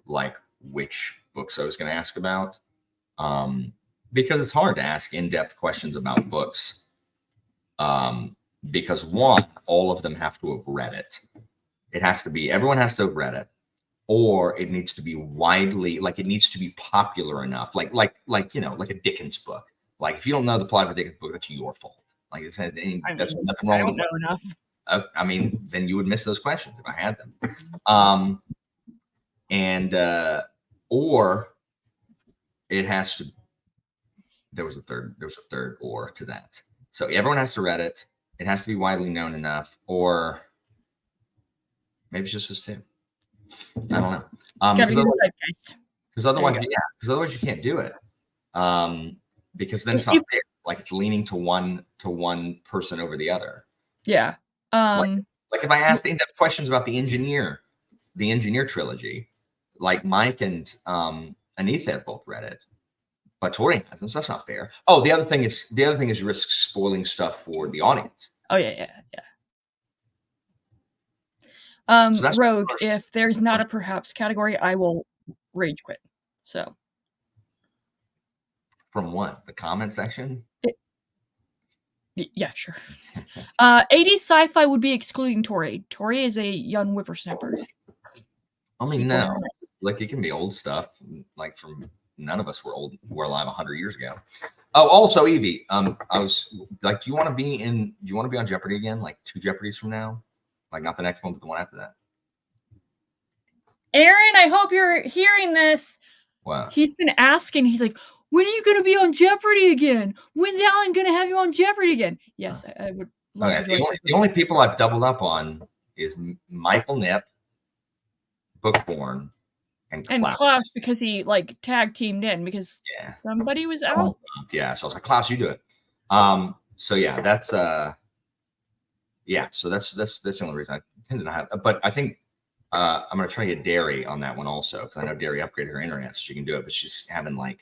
A: like which books I was going to ask about. Because it's hard to ask in-depth questions about books. Because one, all of them have to have read it. Everyone has to have read it, or it needs to be widely, like it needs to be popular enough, like a Dickens book. Like if you don't know the plot of a Dickens book, that's your fault. Like that's nothing wrong.
B: I don't know enough.
A: I mean, then you would miss those questions if I had them. Or it has to. There was a third or to that. So everyone has to read it. It has to be widely known enough, or maybe it's just those two. I don't know. Because otherwise you can't do it. Because then it's not fair. Like it's leaning to one person over the other.
B: Yeah.
A: Like if I asked in-depth questions about the engineer trilogy, like Mike and Anitha have both read it, but Tori hasn't, so that's not fair. Oh, the other thing is you risk spoiling stuff for the audience.
B: Oh yeah. So Rogue, if there's not a perhaps category, I will rage quit. So
A: from what? The comment section?
B: Yeah, sure. 80s sci-fi would be excluding Tori. Tori is a young whippersnapper.
A: I mean, no. Like it can be old stuff. Like from none of us were alive 100 years ago. Oh, also Evie. I was like, do you want to be on Jeopardy again? Like 2 Jeopardies from now? Like not the next one, but the one after that.
B: Aaron, I hope you're hearing this.
A: Wow.
B: He's been asking. He's like, when are you going to be on Jeopardy again? When's Alan going to have you on Jeopardy again? Yes, I would love to.
A: The only people I've doubled up on is Michael Knipp, Bookborn, and
B: Klaus because he like tag teamed in because somebody was out.
A: Yeah, so I was like, Klaus, you do it. So yeah, that's so that's the only reason I tend to not have. But I think I'm gonna try to get Derry on that one also because I know Derry upgraded her internet so she can do it, but she's having like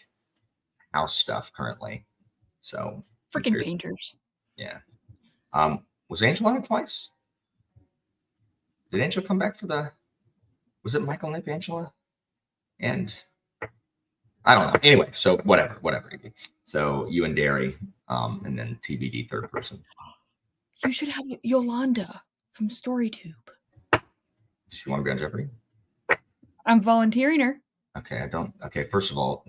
A: house stuff currently. So
B: freaking painters.
A: Yeah. Was Angela on it twice? Did Angela come back for was it Michael Knipp, Angela? And I don't know. Anyway, so whatever. So you and Derry, and then TBD third person.
B: You should have Yolanda from StoryTube.
A: Does she want to be on Jeopardy?
B: I'm volunteering her.
A: Okay, first of all,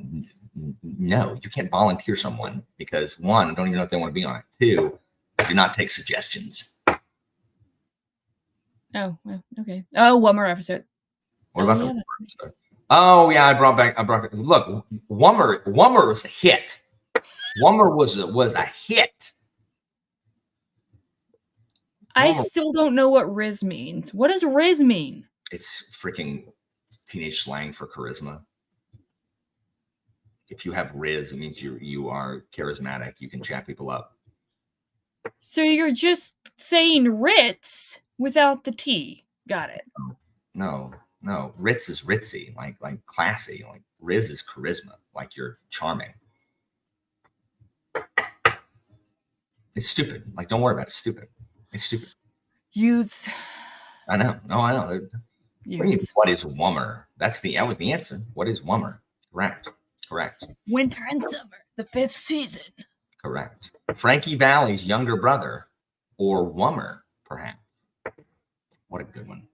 A: no, you can't volunteer someone because 1, I don't even know if they want to be on it. 2, do not take suggestions.
B: Oh, well, okay. Oh, one more episode.
A: What about the episode? Oh yeah, I brought back. Look, Wummer was a hit. Wummer was a hit.
B: I still don't know what Riz means. What does Riz mean?
A: It's freaking teenage slang for charisma. If you have Riz, it means you are charismatic. You can chat people up.
B: So you're just saying Ritz without the T. Got it.
A: No. Ritz is ritzy, like classy. Like Riz is charisma, like you're charming. It's stupid. Like don't worry about it. It's stupid.
B: Youths.
A: I know. No, I know. What is Wummer? That was the answer. What is Wummer? Correct.
B: Winter and summer, the 5th season.
A: Correct. Frankie Valli's younger brother, or Wummer, perhaps. What a good one.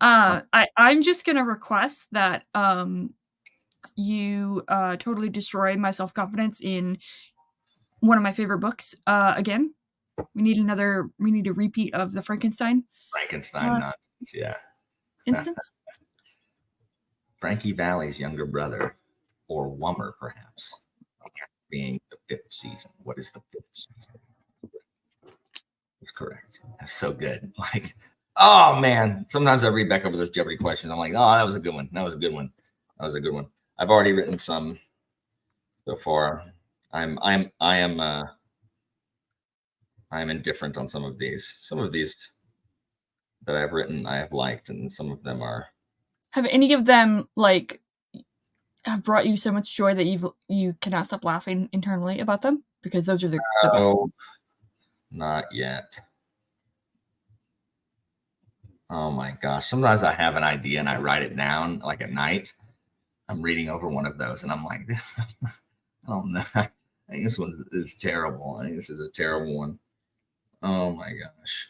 B: I'm just gonna request that you totally destroy my self-confidence in one of my favorite books. Again, we need a repeat of the Frankenstein
A: nonsense. Yeah.
B: Instance.
A: Frankie Valli's younger brother, or Wummer, perhaps, being the 5th season. What is the 5th season? That's correct. That's so good. Like Oh man, sometimes I read back over those Jeopardy questions. I'm like, oh, that was a good one. That was a good one. That was a good one. I've already written some so far. I am indifferent on some of these. Some of these that I've written, I have liked, and some of them are.
B: Have any of them have brought you so much joy that you cannot stop laughing internally about them? Because those are the best
A: Oh,
B: ones.
A: not yet. Oh my gosh. Sometimes I have an idea and I write it down like at night. I'm reading over one of those and I'm like, I don't know. I think this one is terrible. I think this is a terrible one. Oh my gosh.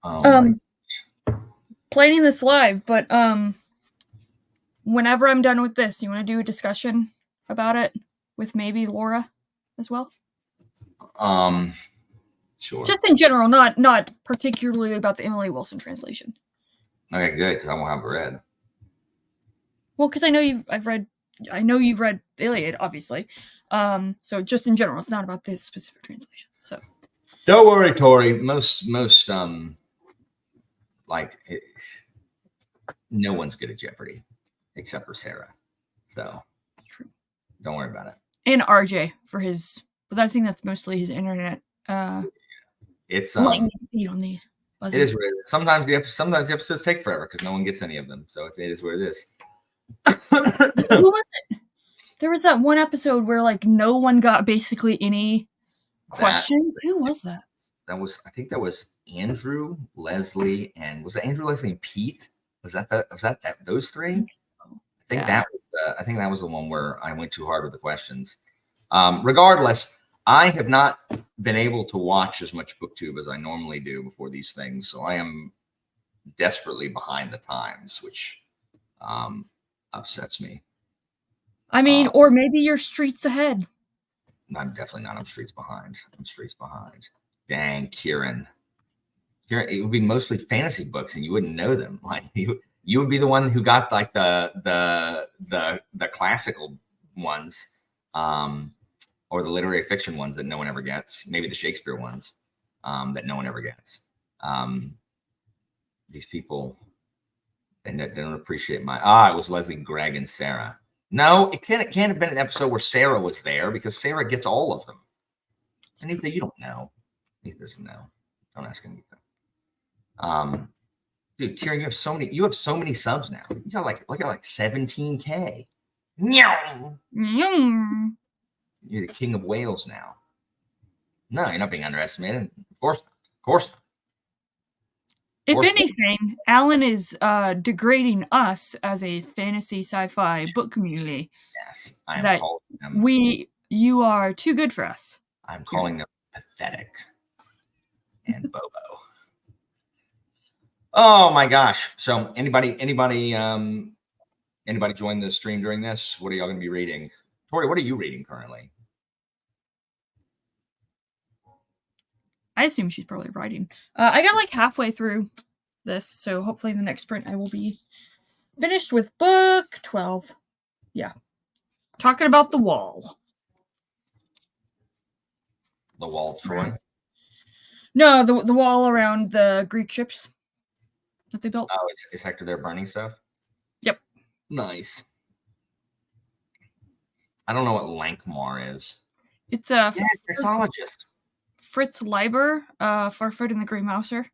A: Oh
B: Planning this live, but whenever I'm done with this, you want to do a discussion about it with maybe Laura as well?
A: Sure.
B: Just in general, not particularly about the Emily Wilson translation.
A: Okay, good, because I won't have it read.
B: Well, because I know you've read the Iliad, obviously. So just in general, it's not about this specific translation. So
A: don't worry, Tori. Most no one's good at Jeopardy except for Sarah. So
B: true.
A: Don't worry about it.
B: And RJ for his, but I think that's mostly his internet.
A: It's
B: lightning speed on the.
A: It is what it is. Sometimes the episodes take forever because no one gets any of them. So it is what it is.
B: Who was it? There was that one episode where like no one got basically any questions. Who was that?
A: I think that was Andrew, Leslie, and was it Andrew, Leslie, and Pete? Was that those three? I think that was the one where I went too hard with the questions. Regardless, I have not been able to watch as much BookTube as I normally do before these things, so I am desperately behind the times, which upsets me.
B: I mean, or maybe you're streets ahead.
A: I'm definitely not. I'm streets behind. Dang, Kieran, it would be mostly fantasy books, and you wouldn't know them. Like you would be the one who got like the classical ones, or the literary fiction ones that no one ever gets. Maybe the Shakespeare ones that no one ever gets. These people, they don't appreciate it was Leslie, Greg, and Sarah. No, it can't have been an episode where Sarah was there because Sarah gets all of them. Anita, you don't know. Anita doesn't know. Don't ask Anita. Dude, Kieran, you have so many subs now. You got like 17K. Meow. You're the king of Wales now. No, you're not being underestimated. Of course not.
B: If anything, Alan is degrading us as a fantasy sci-fi book community.
A: Yes, I am calling them.
B: You are too good for us.
A: I'm calling them pathetic and Bobo. Oh my gosh! So anybody join the stream during this? What are y'all going to be reading? Tori, what are you reading currently?
B: I assume she's probably writing. I got like halfway through this, so hopefully in the next sprint I will be finished with book 12. Yeah. Talking about the wall.
A: The wall of Troy?
B: No, the wall around the Greek ships that they built.
A: Oh, is Hector there burning stuff?
B: Yep.
A: Nice. I don't know what Lankmar is.
B: It's a
A: sexologist.
B: Fritz Leiber, Farford and the Grey Mouser.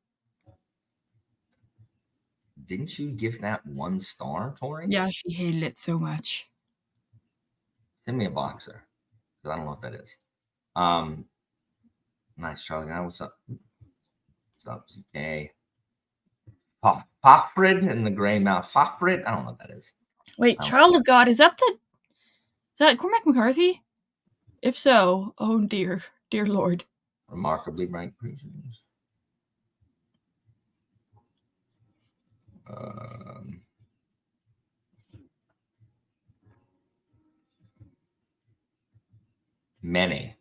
A: Didn't you give that 1 star, Tori?
B: Yeah, she hated it so much.
A: Send me a boxer, because I don't know what that is. Nice, Charlie. Now, what's up? What's up, CK? Fafrid and the Grey Mouse. Fafrid? I don't know what that is.
B: Wait, Child of God, is that Cormac McCarthy? If so, oh dear Lord.
A: Remarkably bright creatures. Many.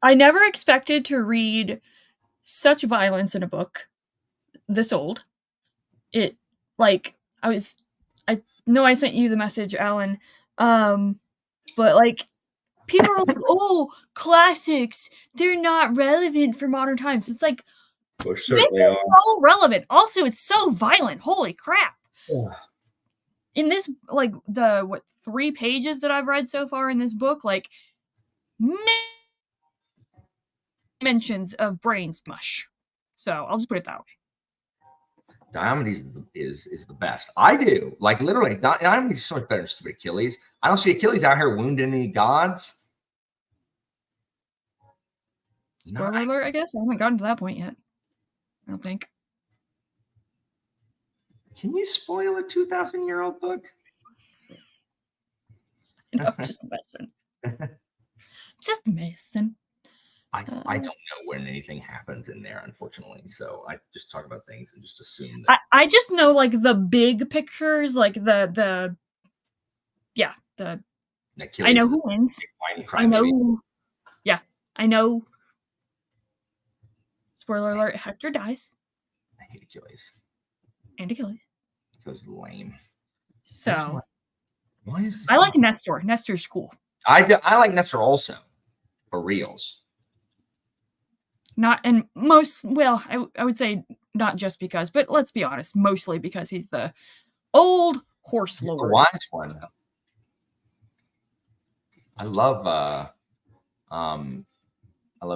B: I never expected to read such violence in a book this old. I know I sent you the message, Alan, but like people are like, "Oh, classics, they're not relevant for modern times." It's like,
A: Well,
B: this
A: certainly
B: is
A: are.
B: so relevant. Also, it's so violent. Holy crap.
A: Yeah.
B: In this, like, the 3 pages that I've read so far in this book, like, mentions of brain smush. So, I'll just put it that way.
A: Diomedes is the best. I do. Like, literally, Diomedes is so much better than stupid Achilles. I don't see Achilles out here wounding any gods.
B: Spoiler
A: Nice.
B: alert, I guess. I haven't gotten to that point yet. I don't think.
A: Can you spoil a 2,000-year-old book?
B: No, just messing. Just messing.
A: I don't know when anything happens in there, unfortunately. So I just talk about things and just assume that.
B: I just know, like, the big pictures, like the
A: Achilles
B: I know
A: is a
B: who wins.
A: big whiny
B: I know
A: crybaby.
B: I know. Spoiler alert, Hector dies.
A: I hate Achilles.
B: And Achilles.
A: Because lame.
B: So
A: Why is this?
B: I like Nestor. Nestor's cool.
A: I like Nestor also, for reals.
B: Not and most well, I would say not just because, but let's be honest, mostly because he's the old horse
A: He's the
B: lord.
A: wise one. I love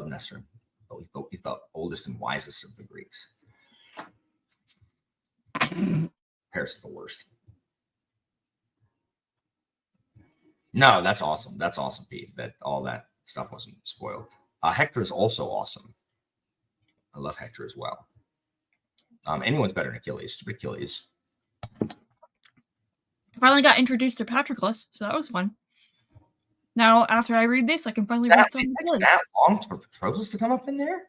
A: Nestor. Oh, he's the oldest and wisest of the Greeks. Paris is the worst. No, that's awesome. That's awesome, Pete. That all that stuff wasn't spoiled. Hector is also awesome. I love Hector as well. Anyone's better than Achilles. Stupid Achilles.
B: Finally got introduced to Patroclus, so that was fun. Now, after I read this, I can finally read something.
A: It takes that long for Patroclus to come up in there?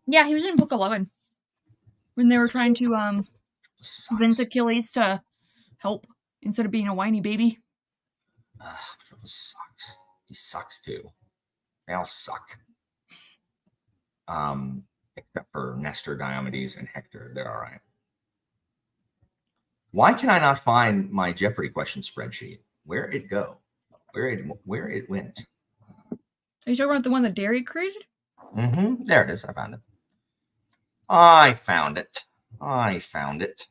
B: Yeah, he was in book 11 when they were trying to convince Achilles to help instead of being a whiny baby.
A: Patroclus sucks. He sucks too. They all suck. Except for Nestor, Diomedes, and Hector. They're all right. Why can I not find my Jeopardy question spreadsheet? Where'd it go? Where it went?
B: Are you talking about the one that Derry created?
A: Mm-hmm. There it is. I found it. I found it.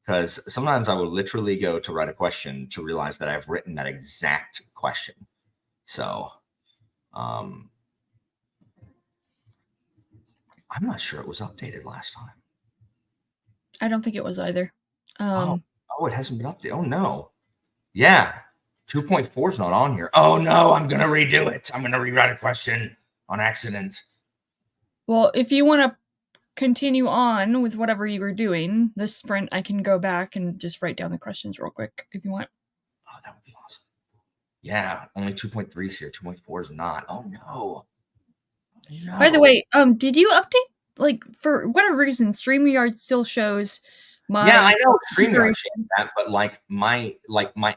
A: Because sometimes I will literally go to write a question to realize that I've written that exact question. So, I'm not sure it was updated last time.
B: I don't think it was either.
A: Oh, it hasn't been updated. Oh, no. Yeah. 2.4 is not on here. Oh, no. I'm going to redo it. I'm going to rewrite a question on accident.
B: Well, if you want to continue on with whatever you were doing this sprint, I can go back and just write down the questions real quick if you want.
A: Oh, that would be awesome. Yeah. Only 2.3 is here. 2.4 is not. Oh, no. No.
B: By the way, did you update, like, for whatever reason, StreamYard still shows my...
A: Yeah, I know StreamYard changed that, but like my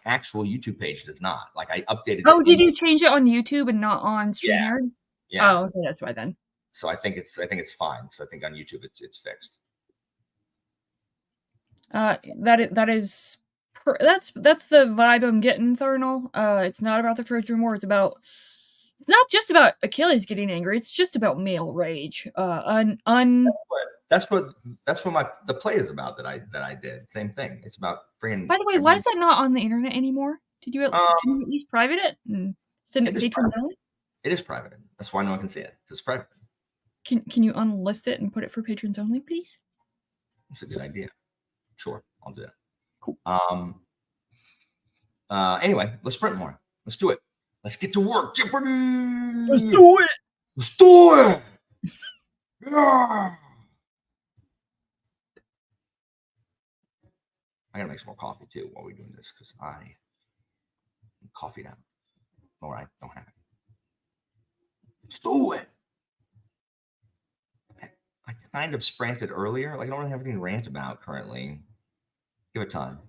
A: actual YouTube page does not. Like I updated.
B: Oh, did you change it on YouTube and not on StreamYard?
A: Yeah.
B: Oh, okay, that's why then.
A: So I think it's fine because I think on YouTube it's fixed.
B: That's the vibe I'm getting, Thurnal. It's not about the Trojan War. It's not just about Achilles getting angry. It's just about male rage.
A: That's what the play is about that I did. Same thing. It's about freaking.
B: By the way, why is that not on the internet anymore? Can you at least private it and send it patrons only?
A: It is private. That's why no one can see it. It's private.
B: Can you unlist it and put it for patrons only, please?
A: That's a good idea. Sure, I'll do that.
B: Cool.
A: Anyway, let's sprint more. Let's do it. Let's get to work. Jeopardy!
B: Let's do it!
A: Let's do it! Yeah! I gotta make some more coffee too while we're doing this because I'm coffee down. All right, don't have it. Let's do it. I kind of spranted earlier. Like I don't really have anything to rant about currently. Give it time.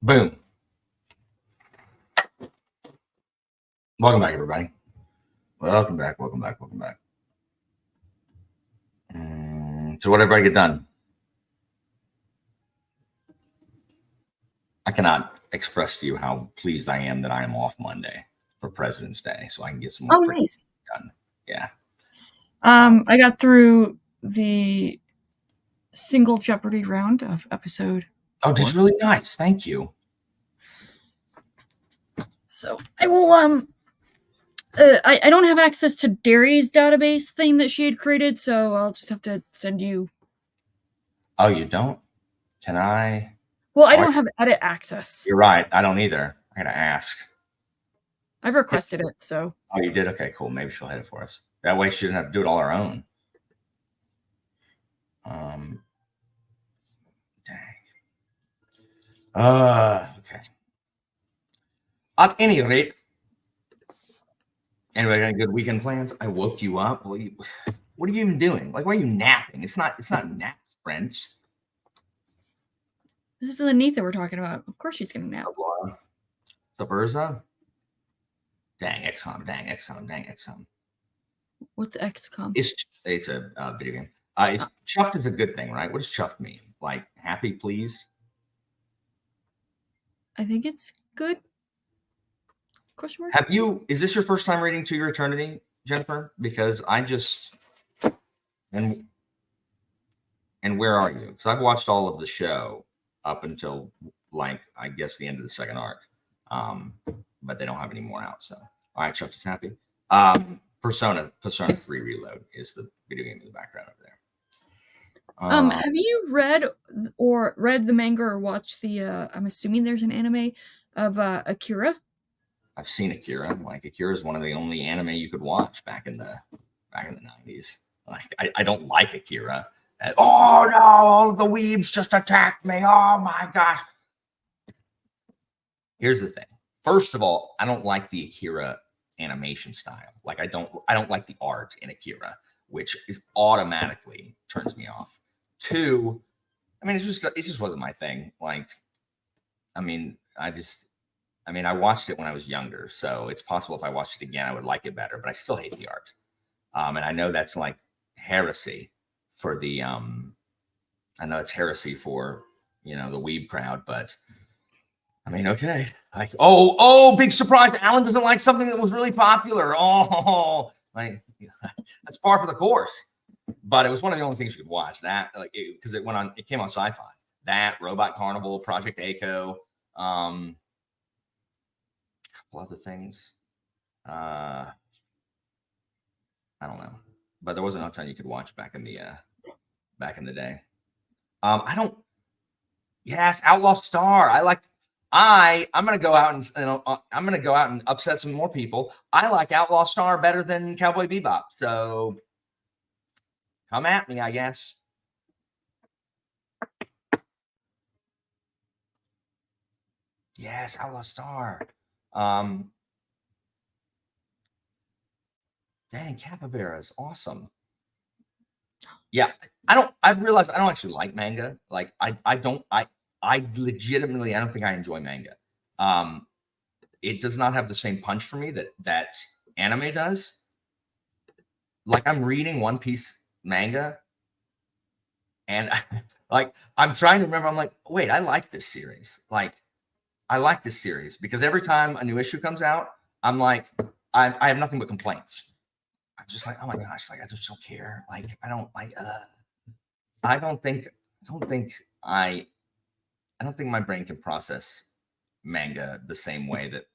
A: Boom. Welcome back, everybody. Welcome back. So what did everybody get done? I cannot express to you how pleased I am that I am off Monday for President's Day, so I can get some more
B: nice.
A: done. Yeah.
B: I got through the single Jeopardy round of episode.
A: Oh, that's really nice. Thank you.
B: So I will I don't have access to Derry's database thing that she had created, so I'll just have to send you.
A: Oh, you don't? Can I?
B: Well, I don't have edit access.
A: You're right. I don't either. I gotta ask.
B: I've requested it, so.
A: Oh, you did? Okay, cool. Maybe she'll hit it for us. That way she doesn't have to do it all her own. Dang. Okay. At any rate, anybody got any good weekend plans? I woke you up. What are you even doing? Like, why are you napping? It's not naps, friends.
B: This is Anita we're talking about. Of course she's gonna nap.
A: What's up, Urza? Dang, XCOM.
B: What's XCOM?
A: It's a video game. Chuffed is a good thing, right? What does chuffed mean? Like happy, pleased?
B: I think it's good. Question mark?
A: Is this your first time reading To Your Eternity, Jennifer? Because I just and where are you? Because I've watched all of the show up until like I guess the end of the second arc. But they don't have any more out. So all right, Chuck is happy. Persona 3 Reload is the video game in the background over there.
B: Have you read the manga or watched the I'm assuming there's an anime of Akira?
A: I've seen Akira. Like Akira is one of the only anime you could watch back in the 90s. Like I don't like Akira. Oh no, all of the weebs just attacked me. Oh my gosh. Here's the thing. First of all, I don't like the Akira animation style. Like I don't like the art in Akira, which is automatically turns me off. Two, I mean, it just wasn't my thing. Like, I watched it when I was younger, so it's possible if I watched it again, I would like it better, but I still hate the art. And I know that's like heresy for the, I know it's heresy for, the weeb crowd, but I mean, okay. Like, oh, big surprise. Alan doesn't like something that was really popular. Oh, like that's par for the course. But it was one of the only things you could watch. That because it came on Sci-Fi. That Robot Carnival, Project A-ko, a couple other things. I don't know, but there wasn't a ton you could watch back in the day. Yes, Outlaw Star. I'm gonna go out and upset some more people. I like Outlaw Star better than Cowboy Bebop. So come at me, I guess. Yes, Outlaw Star. Dang, Capybara's awesome. Yeah, I've realized I don't actually like manga. Like I legitimately, I don't think I enjoy manga. It does not have the same punch for me that anime does. Like I'm reading One Piece manga and like, I'm trying to remember, I'm like, wait, I like this series. Like I like this series because every time a new issue comes out, I'm like, I have nothing but complaints. I'm just like, oh my gosh, like I just don't care. Like I don't think my brain can process manga the same way that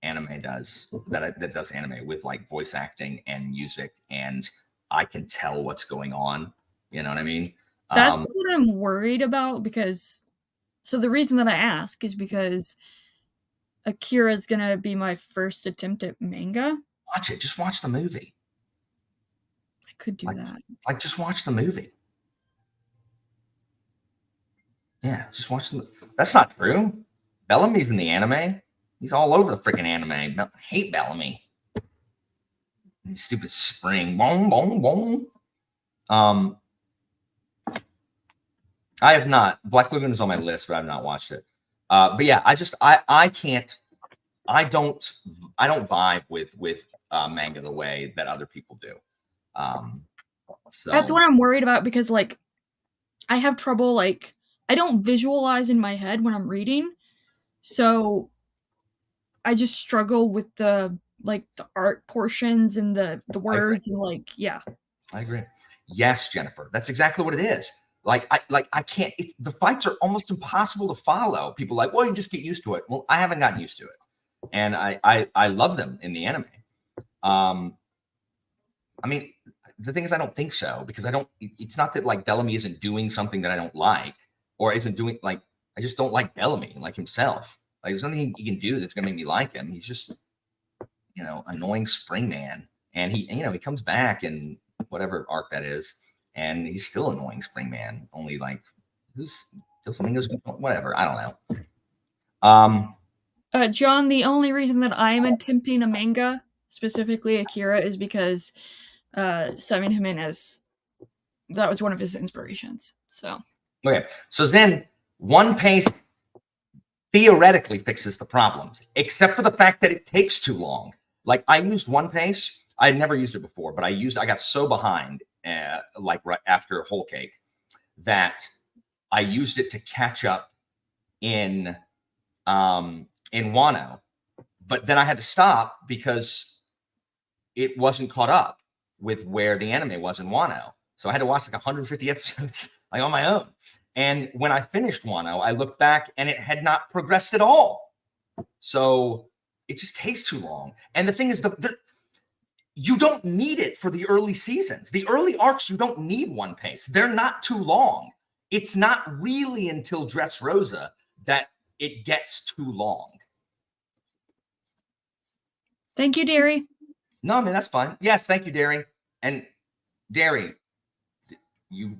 A: anime does, that does anime with like voice acting and music, and I can tell what's going on. You know what I mean?
B: That's what I'm worried about so the reason that I ask is because Akira is going to be my first attempt at manga.
A: Watch it. Just watch the movie.
B: I could do that.
A: Like, just watch the movie. Yeah, just watch the. That's not true. Bellamy's in the anime. He's all over the freaking anime. I hate Bellamy. Stupid spring. Boom, boom, boom. I have not. Black Lagoon is on my list, but I've not watched it. But yeah, I can't. I don't vibe with manga the way that other people do.
B: That's
A: So
B: what I'm worried about because like I have trouble like I don't visualize in my head when I'm reading. So I just struggle with the like the art portions and the
A: I agree.
B: words and like yeah.
A: I agree. Yes, Jennifer, that's exactly what it is. I can't. The fights are almost impossible to follow. People are like, well, you just get used to it. Well, I haven't gotten used to it, and I love them in the anime. I mean, the thing is, I don't think so because I don't. It's not that like Bellamy isn't doing something that I don't like or isn't doing like I just don't like Bellamy like himself. Like there's nothing he can do that's gonna make me like him. He's just annoying spring man, and he comes back in whatever arc that is, and he's still annoying spring man. Only like who's Doflamingo's whatever. I don't know.
B: John, the only reason that I'm attempting a manga, specifically Akira, is because Simon Jimenez, that was one of his inspirations. So
A: Okay, so then One Piece theoretically fixes the problems, except for the fact that it takes too long. Like I used One Piece, I had never used it before, but I got so behind, like right after Whole Cake, that I used it to catch up in Wano, but then I had to stop because it wasn't caught up with where the anime was in Wano. So I had to watch like 150 episodes like on my own. And when I finished Wano, I looked back and it had not progressed at all. So it just takes too long. And the thing is, you don't need it for the early seasons. The early arcs, you don't need One Piece. They're not too long. It's not really until Dressrosa that it gets too long.
B: thank you, Derry.
A: No, I mean that's fine. Yes, thank you, Derry. And Derry, you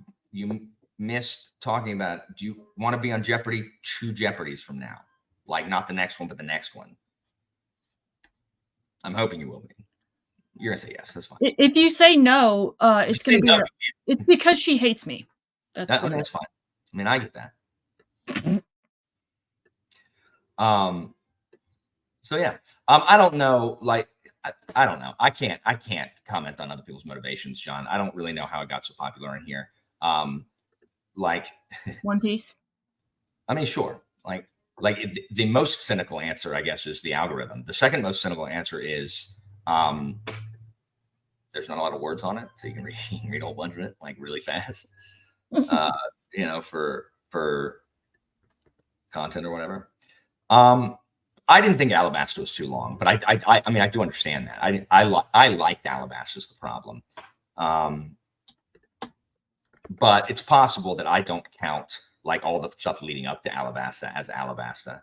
A: missed talking about. Do you want to be on Jeopardy? 2 Jeopardies from now, like not the next one, but the next one. I'm hoping you will be. You're gonna say yes. That's fine.
B: If you say no, it's going to be
A: no,
B: it's because she hates me. That's
A: I
B: what
A: mean, that's fine. I mean, I get that. So yeah, I don't know. Like, I don't know. I can't comment on other people's motivations, John. I don't really know how it got so popular in here. Like
B: One Piece.
A: I mean, sure. The most cynical answer, I guess, is the algorithm. The second most cynical answer is there's not a lot of words on it, so you can read a whole bunch of it like really fast. For content or whatever. I didn't think Alabasta was too long, but I mean I do understand that. I liked Alabasta is the problem. But it's possible that I don't count like all the stuff leading up to Alabasta as Alabasta.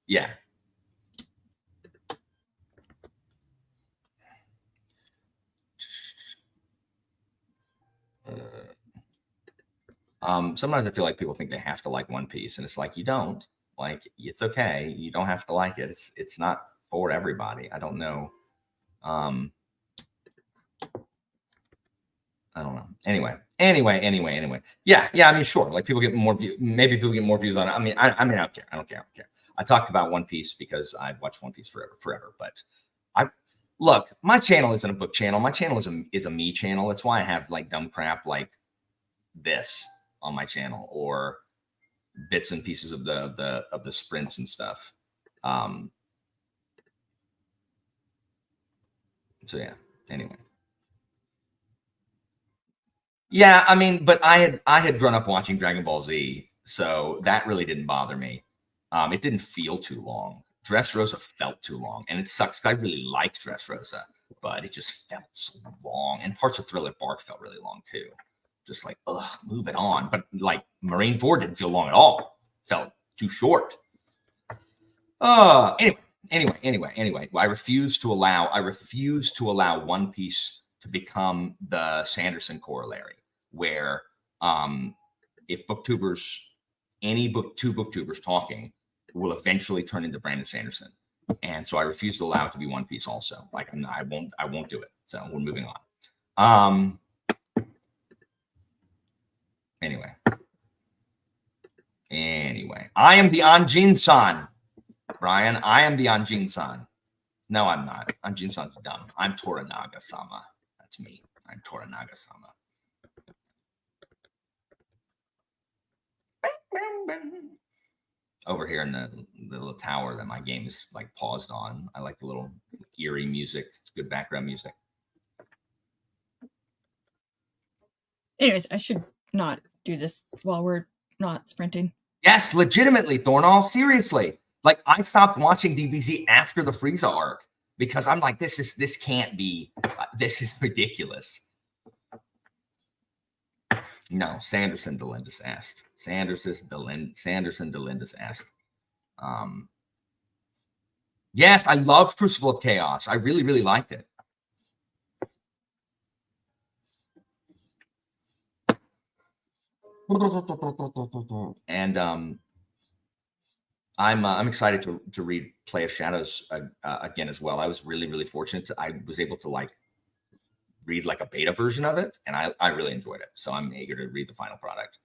A: Yeah. Sometimes I feel like people think they have to like One Piece, and it's like you don't. Like it's okay. You don't have to like it. It's not for everybody. I don't know. I don't know. Anyway. Yeah. I mean, sure. Like people get more views. Maybe people get more views on it. I mean, I don't care. I don't care. I talked about One Piece because I've watched One Piece forever. But look, my channel isn't a book channel. My channel is a me channel. That's why I have like dumb crap like this on my channel or bits and pieces of the sprints and stuff. So yeah. Anyway. Yeah, I mean, but I had grown up watching Dragon Ball Z, so that really didn't bother me. It didn't feel too long. Dressrosa felt too long, and it sucks because I really liked Dressrosa, but it just felt so long. And parts of Thriller Bark felt really long too. Just like, move it on. But like Marineford didn't feel long at all. Felt too short. Anyway. I refuse to allow One Piece to become the Sanderson corollary, where if two booktubers talking will eventually turn into Brandon Sanderson. And so I refuse to allow it to be One Piece also. Like I won't do it. So we're moving on. Anyway, I am the Anjin-san, Brian. I am the Anjin-san. No, I'm not. Anjin-san's dumb. I'm Toranaga-sama. That's me. I'm Toranaga-sama. Over here in the little tower that my game is like paused on. I like the little eerie music. It's good background music.
B: Anyways, I should not do this while we're not sprinting.
A: Yes, legitimately, Thornall. Seriously. Like, I stopped watching DBZ after the Frieza arc because I'm like, this can't be, this is ridiculous. No, Sanderson Delindus asked. Sanderson Delindus asked. Yes, I loved Crucible of Chaos. I really, really liked it. And I'm excited to read Play of Shadows again as well. I was really, really fortunate. I was able to like read like a beta version of it, and I really enjoyed it. So I'm eager to read the final product.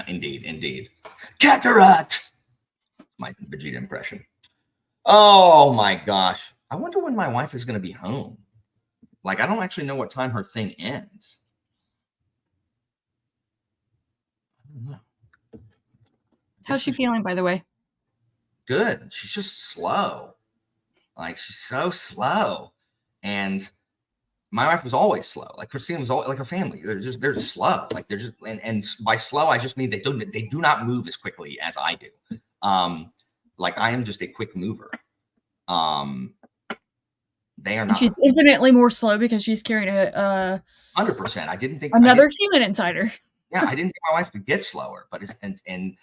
A: Indeed. Kakarot! My Vegeta impression. Oh my gosh. I wonder when my wife is going to be home. Like, I don't actually know what time her thing ends. I don't know.
B: How's she feeling, by the way?
A: Good. She's just slow. Like, she's so slow. And my wife was always slow. Like, Christina was always, like, her family. They're just slow. Like, they're just, and by slow, I just mean they do not move as quickly as I do. Like, I am just a quick mover. They are not.
B: She's infinitely more slow because she's carrying a
A: 100%. I didn't think
B: another human inside her.
A: Yeah, I didn't think my wife could get slower, but and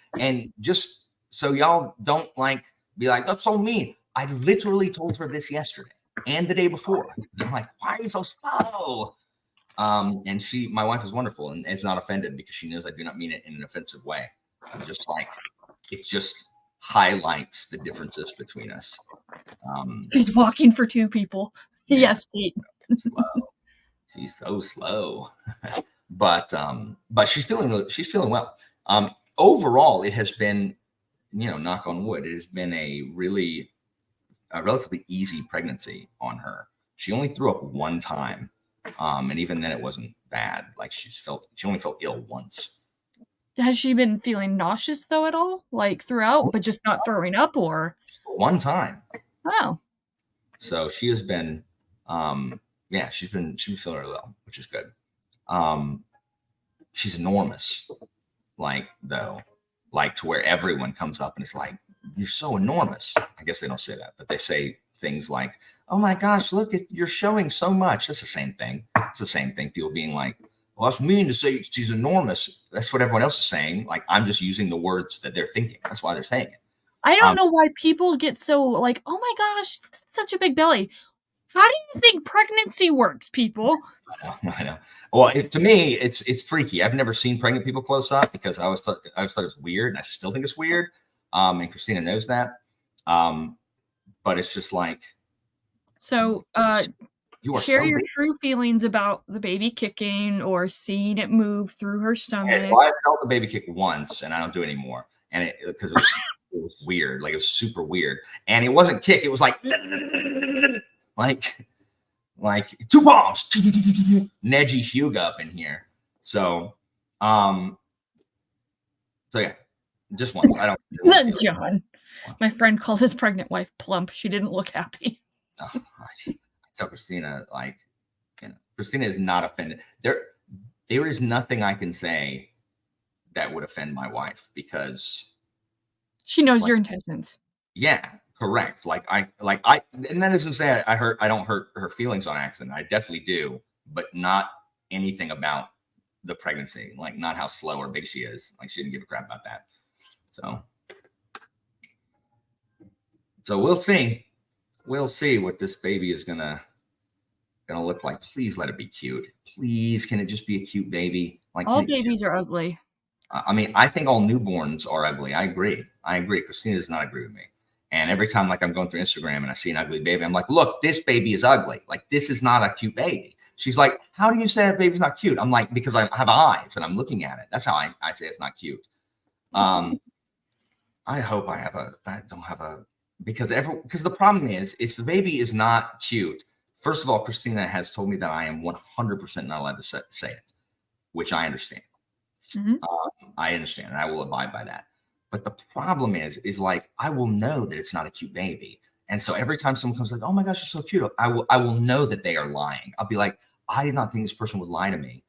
A: just so y'all don't like be like, that's so mean. I literally told her this yesterday and the day before. I'm like, why are you so slow? And my wife is wonderful and is not offended because she knows I do not mean it in an offensive way. I'm just like, it just highlights the differences between us.
B: She's walking for two people. Yeah. Yes, Pete.
A: Slow. She's so slow. But she's feeling well. Overall, it has been, knock on wood, it has been a relatively easy pregnancy on her. She only threw up one time, and even then it wasn't bad. Like, she only felt ill once.
B: Has she been feeling nauseous though at all, like throughout, but just not throwing up, or
A: one time?
B: Oh,
A: so she has been, she's been feeling really well, which is good. She's enormous, to where everyone comes up and is like, you're so enormous. I guess they don't say that, but they say things like, oh my gosh, look, you're showing so much. That's the same thing. It's the same thing. People being like, well, that's mean to say she's enormous. That's what everyone else is saying. Like, I'm just using the words that they're thinking. That's why they're saying it.
B: I don't know why people get so like, oh my gosh, such a big belly. How do you think pregnancy works, people?
A: I know. Well, to me, it's freaky. I've never seen pregnant people close up because I always thought it was weird, and I still think it's weird. And Christina knows that. But it's just like.
B: So, share your true feelings about the baby kicking or seeing it move through her stomach.
A: Yeah, so I felt the baby kick once, and I don't do it anymore. And because it was weird, like it was super weird, and it wasn't kick. It was like. Like 2 bombs, Neji Hyuga up in here. So yeah, just once. I don't.
B: John, my friend called his pregnant wife plump. She didn't look happy.
A: I tell Christina, Christina is not offended. There is nothing I can say that would offend my wife because
B: she knows your intentions.
A: Yeah. Correct. And that doesn't say I don't hurt her feelings on accident. I definitely do, but not anything about the pregnancy, like not how slow or big she is. Like, she didn't give a crap about that. So we'll see. We'll see what this baby is gonna look like. Please let it be cute. Please, can it just be a cute baby? Like,
B: all babies are ugly.
A: I mean, I think all newborns are ugly. I agree. Christina does not agree with me. And every time, like, I'm going through Instagram and I see an ugly baby, I'm like, look, this baby is ugly. Like, this is not a cute baby. She's like, how do you say that baby's not cute? I'm like, because I have eyes and I'm looking at it. That's how I say it's not cute. I hope I don't have a, because the problem is, if the baby is not cute, first of all, Christina has told me that I am 100% not allowed to say it, which I understand. I understand, and I will abide by that. But the problem is like, I will know that it's not a cute baby. And so every time someone comes like, oh my gosh, you're so cute, I will know that they are lying. I'll be like, I did not think this person would lie to me.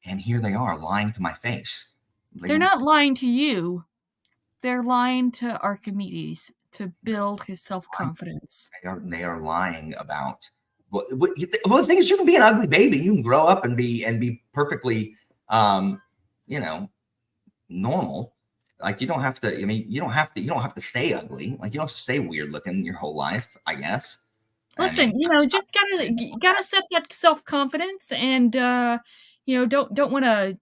A: And here they are lying to my face.
B: They're not lying to you. They're lying to Archimedes to build his self-confidence.
A: They are lying about, well, the thing is, you can be an ugly baby. You can grow up and be perfectly, normal. Like, you don't have to, I mean, you don't have to stay ugly. Like, you don't have to stay weird looking your whole life, I guess.
B: Listen, just gotta set that self-confidence, and don't want to,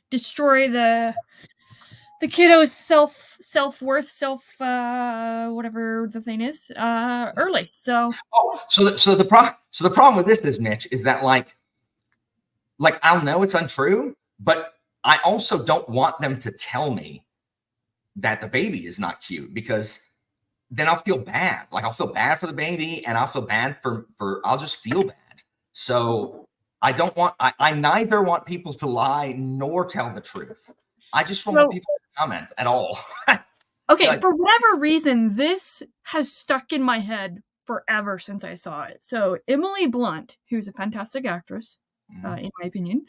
B: destroy the kiddo's self-worth, whatever the thing is, early. So
A: the problem with this is, Mitch, is that like I'll know it's untrue, but I also don't want them to tell me that the baby is not cute, because then I'll feel bad. Like, I'll feel bad for the baby, and I'll feel bad for I'll just feel bad. So I neither want people to lie nor tell the truth. I just don't want people to comment at all.
B: Okay, like, for whatever reason, this has stuck in my head forever since I saw it. So Emily Blunt, who's a fantastic actress, in my opinion,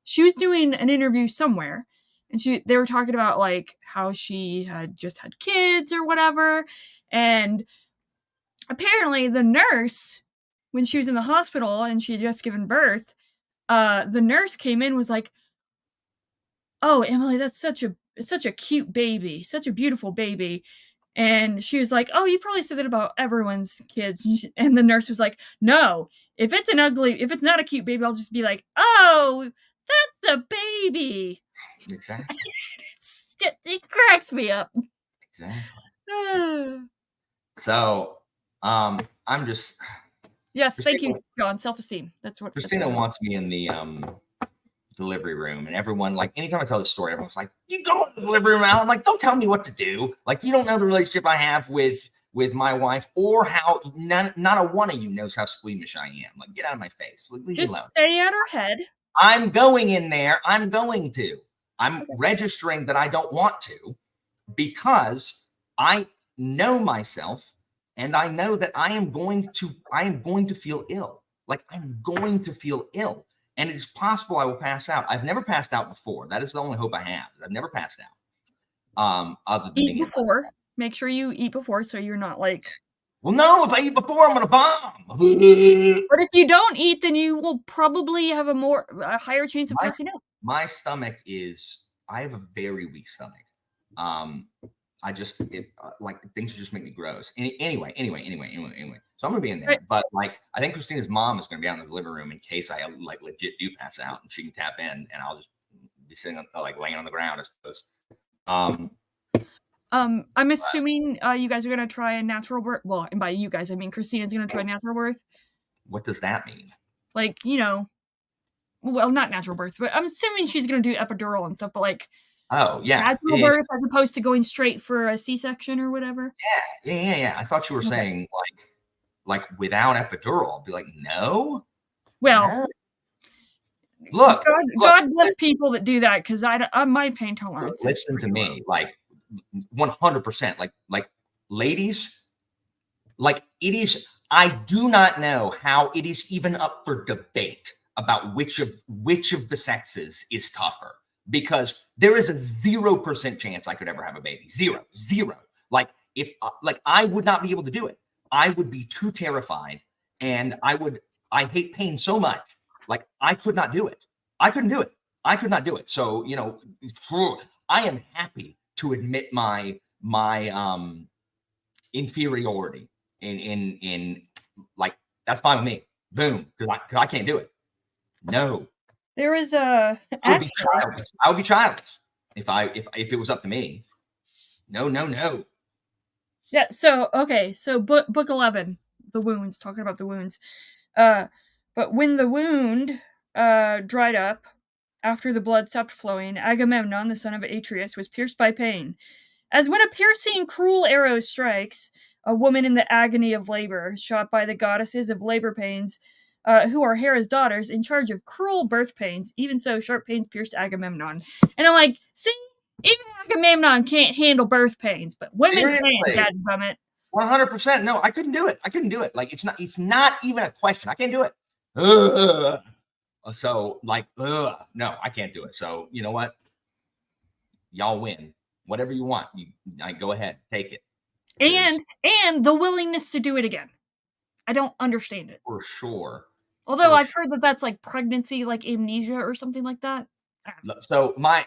B: she was doing an interview somewhere, and they were talking about like how she had just had kids or whatever, and apparently the nurse, when she was in the hospital and she had just given birth, the nurse came in and was like, "Oh, Emily, that's such a cute baby, such a beautiful baby." And she was like, "Oh, you probably said that about everyone's kids." And the nurse was like, "No, if it's not a cute baby, I'll just be like, oh, that's a baby."
A: Exactly.
B: It cracks me up.
A: Exactly. So, I'm just.
B: Yes, thank you, John. Self-esteem. That's what
A: Christina wants me in the delivery room, and everyone, like, anytime I tell the story, everyone's like, "You go in the delivery room." I'm like, "Don't tell me what to do. Like, you don't know the relationship I have with my wife, or how not a one of you knows how squeamish I am. Like, get out of my face. Like, leave me alone.
B: Stay at her head.
A: I'm going in there. I'm registering that I don't want to, because I know myself, and I know that I am going to feel ill. Like, I'm going to feel ill. And it is possible I will pass out. I've never passed out before. That is the only hope I have. I've never passed out. Other than
B: eat before. Make sure you eat before, so you're not like.
A: Well, no. If I eat before, I'm gonna bomb.
B: But if you don't eat, then you will probably have a higher chance of passing out.
A: My stomach I have a very weak stomach. Like, things just make me gross. Anyway. So I'm gonna be in there, right. But like, I think Christina's mom is gonna be out in the living room in case I like legit do pass out, and she can tap in, and I'll just be sitting like laying on the ground, I suppose.
B: I'm assuming you guys are gonna try a natural birth. Well, and by you guys, I mean Christina's gonna try natural birth.
A: What does that mean?
B: Like, well, not natural birth, but I'm assuming she's gonna do epidural and stuff. But like,
A: oh yeah,
B: natural birth as opposed to going straight for a C-section or whatever.
A: Yeah. I thought you were saying like without epidural. I'll be like, no.
B: Well,
A: no. Look,
B: God bless people that do that, because my pain tolerance.
A: Listen to me, like 100%. Like ladies, like, it is. I do not know how it is even up for debate about which of the sexes is tougher, because there is a 0% chance I could ever have a baby. Zero. Like, if I would not be able to do it. I would be too terrified, and I hate pain so much. Like, I could not do it. I couldn't do it. I could not do it. So, I am happy to admit my inferiority in like, that's fine with me. Boom. Because I can't do it. No.
B: There is
A: I would be childish if it was up to me. No.
B: Yeah. So okay. So book 11, wounds, talking about the wounds. But when the wound dried up, after the blood stopped flowing, Agamemnon, the son of Atreus, was pierced by pain. As when a piercing, cruel arrow strikes, a woman in the agony of labor, shot by the goddesses of labor pains, who are Hera's daughters, in charge of cruel birth pains. Even so, sharp pains pierced Agamemnon. And I'm like, see, even Agamemnon can't handle birth pains, but women can,
A: Seriously.
B: dadgummit.
A: 100%. No, I couldn't do it. I couldn't do it. Like, it's not even a question. I can't do it. Ugh. So, like, no, I can't do it. So, you know what? Y'all win. Whatever you want, go ahead, take it.
B: And the willingness to do it again. I don't understand it.
A: For sure.
B: Although I've heard that that's like pregnancy, like amnesia or something like that.
A: So my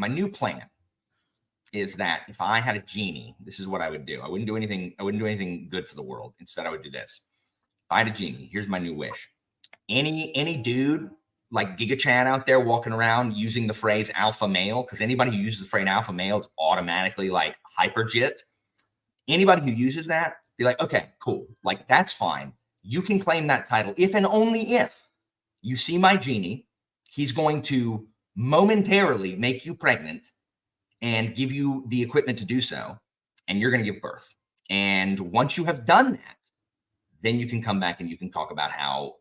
A: new plan is that if I had a genie, this is what I would do. I wouldn't do anything good for the world. Instead, I would do this. If I had a genie, here's my new wish. Any dude like Giga Chan out there walking around using the phrase alpha male, because anybody who uses the phrase alpha male is automatically like hyperjit. Anybody who uses that, be like, okay, cool. Like, that's fine. You can claim that title if and only if you see my genie. He's going to momentarily make you pregnant and give you the equipment to do so. And you're going to give birth. And once you have done that, then you can come back and you can talk about how,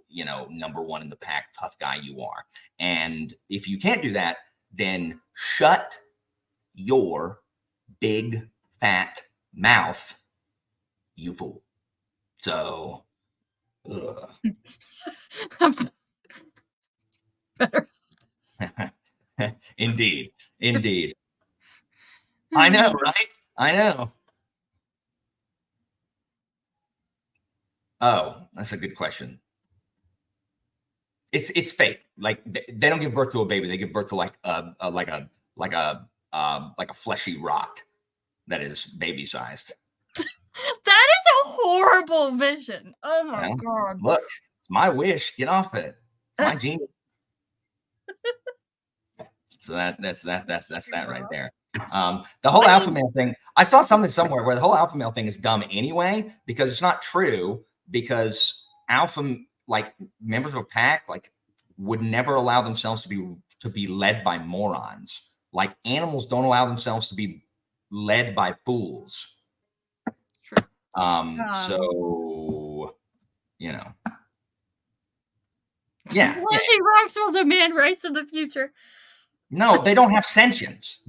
A: you know, number one in the pack, tough guy you are. And if you can't do that, then shut your big fat mouth, you fool. So,
B: Better.
A: Indeed. I know, right? I know. Oh, that's a good question. It's fake. Like, they don't give birth to a baby. They give birth to like a fleshy rock that is baby sized.
B: That is a horrible vision. Oh my god!
A: Look, it's my wish. Get off it. It's my genius. So that's that right there. The whole alpha male thing. I saw something somewhere where the whole alpha male thing is dumb anyway, because it's not true. Because alpha, like, members of a pack, like, would never allow themselves to be led by morons. Like, animals don't allow themselves to be led by fools.
B: True.
A: So, you know. Yeah.
B: Fleshy rocks will demand rights in the future.
A: No, they don't have sentience.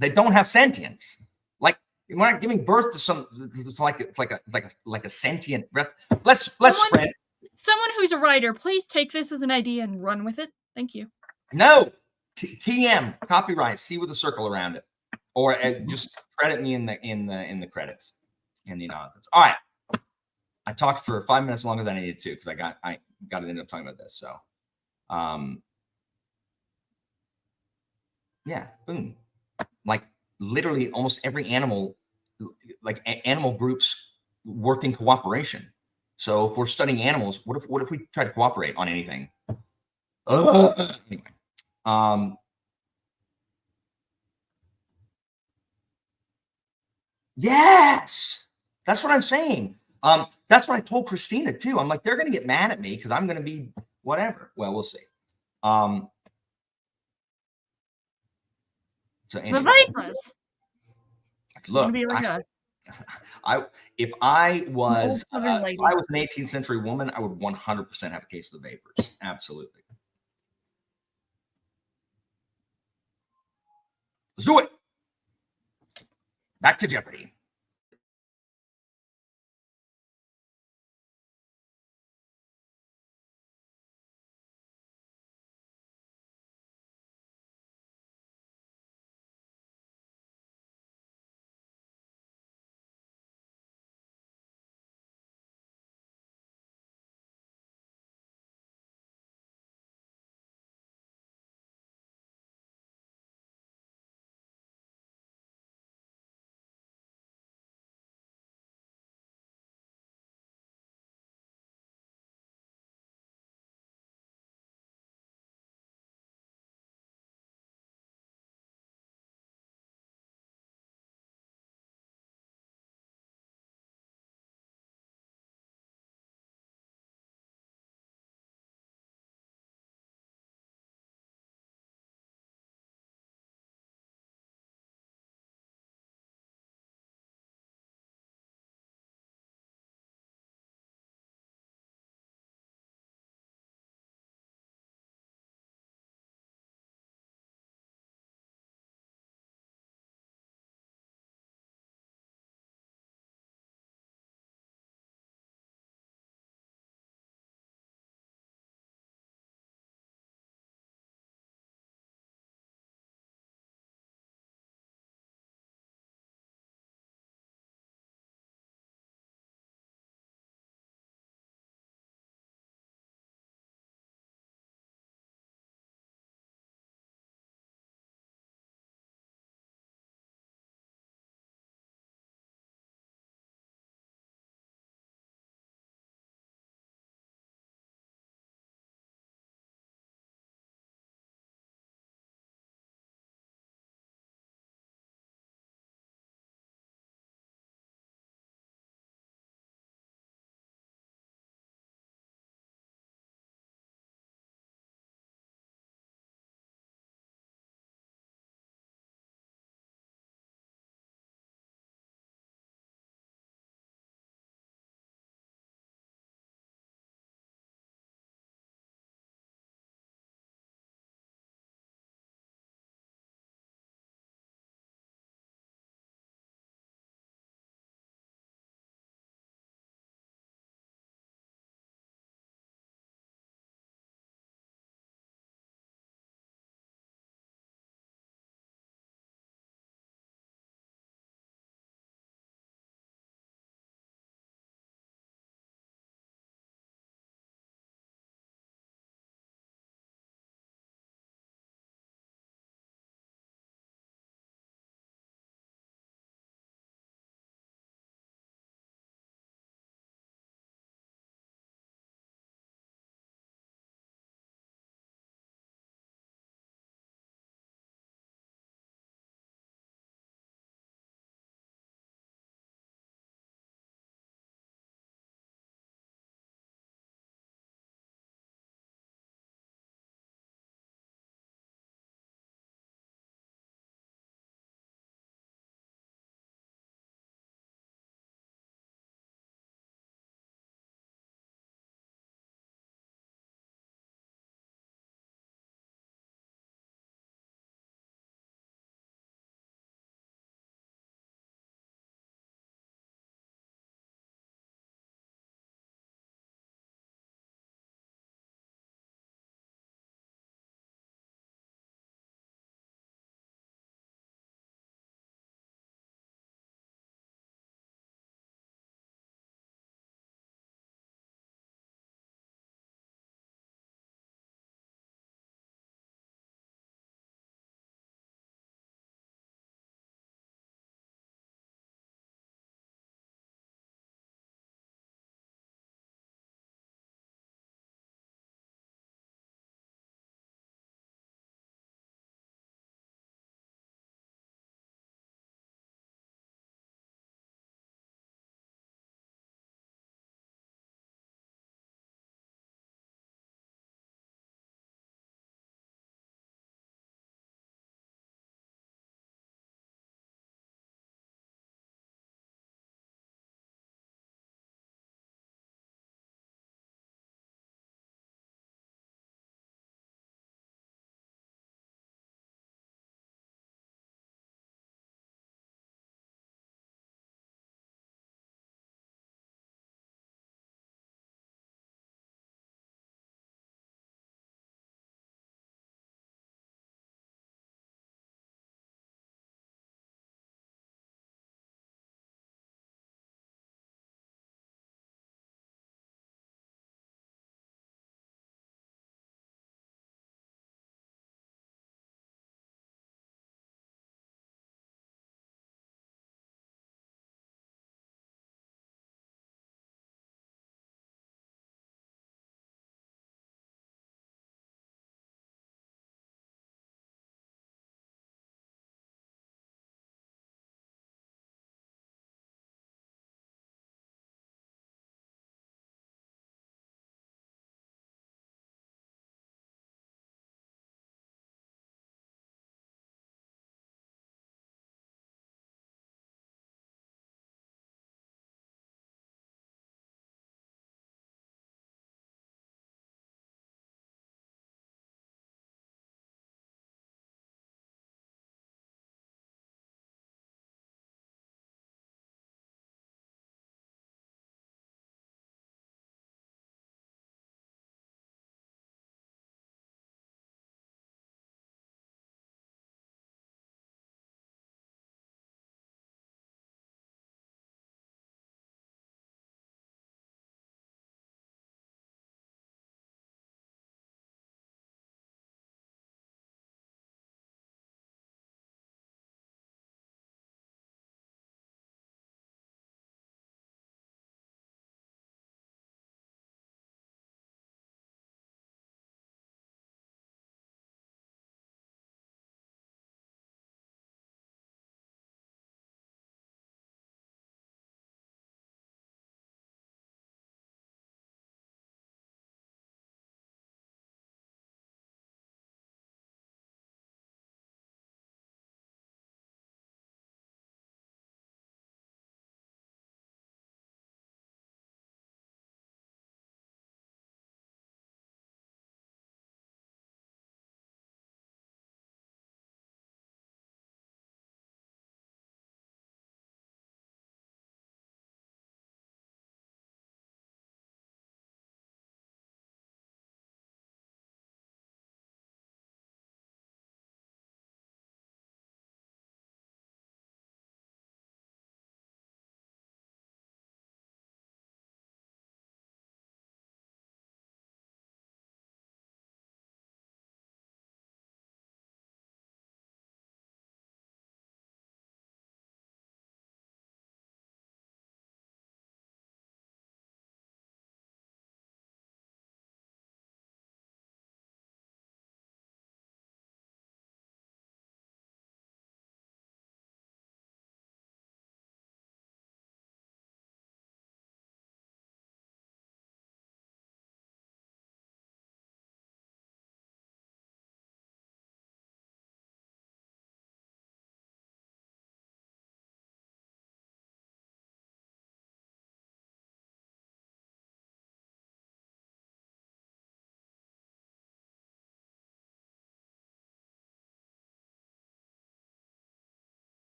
A: Like, we're not giving birth to some, it's like a sentient breath. Let's sprint.
B: Someone who's a writer, please take this as an idea and run with it. Thank you.
A: No, TM copyright. See with a circle around it, or just credit me in the credits in the announcements. All right, I talked for 5 minutes longer than I needed to because I got to end up talking about this. So, yeah, boom. Like, literally almost every animal, like animal groups work in cooperation. So if we're studying animals, what if we try to cooperate on anything? Anyway, yes, that's what I'm saying. That's what I told Christina too. I'm like, they're going to get mad at me because I'm going to be whatever. Well, we'll see. So anyway,
B: the Vipers.
A: Look, if I was an 18th century woman, I would 100% have a case of the vapors. Absolutely. Let's do it. Back to Jeopardy.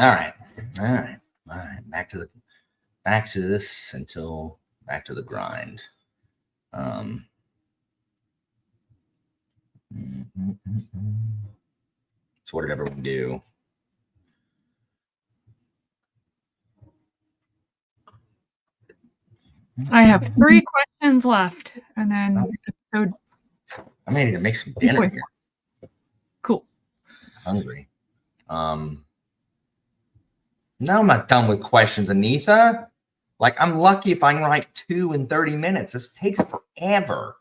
A: All right. Back to this until back to the grind. So what did everyone do?
B: I have 3 questions left, and then episode.
A: I may need to make some dinner here.
B: Cool.
A: I'm hungry. No, I'm not done with questions, Anita. Like, I'm lucky if I can write 2 in 30 minutes. This takes forever.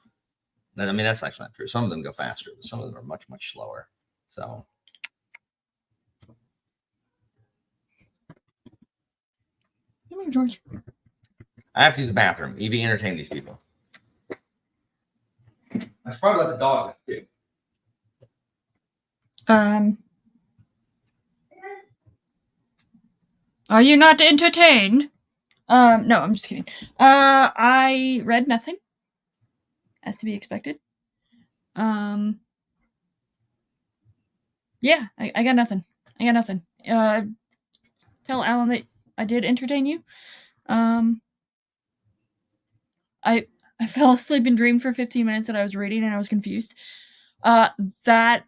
A: I mean, that's actually not true. Some of them go faster, but some of them are much, much slower. So.
B: Come here, George.
A: I have to use the bathroom. Evie, entertain these people. I should probably let the dogs out too.
B: Are you not entertained? No, I'm just kidding. I read nothing, as to be expected. Yeah, I got nothing. Tell Alan that I did entertain you. I fell asleep and dreamed for 15 minutes that I was reading and I was confused. That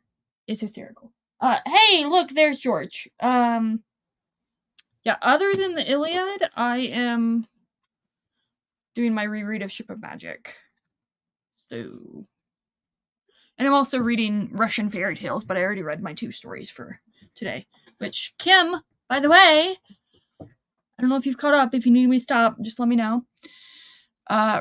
B: is hysterical. Hey, look, there's George. Yeah, other than the Iliad, I am doing my reread of Ship of Magic. So, and I'm also reading Russian fairy tales, but I already read my 2 stories for today. Which, Kim, by the way, I don't know if you've caught up. If you need me to stop, just let me know.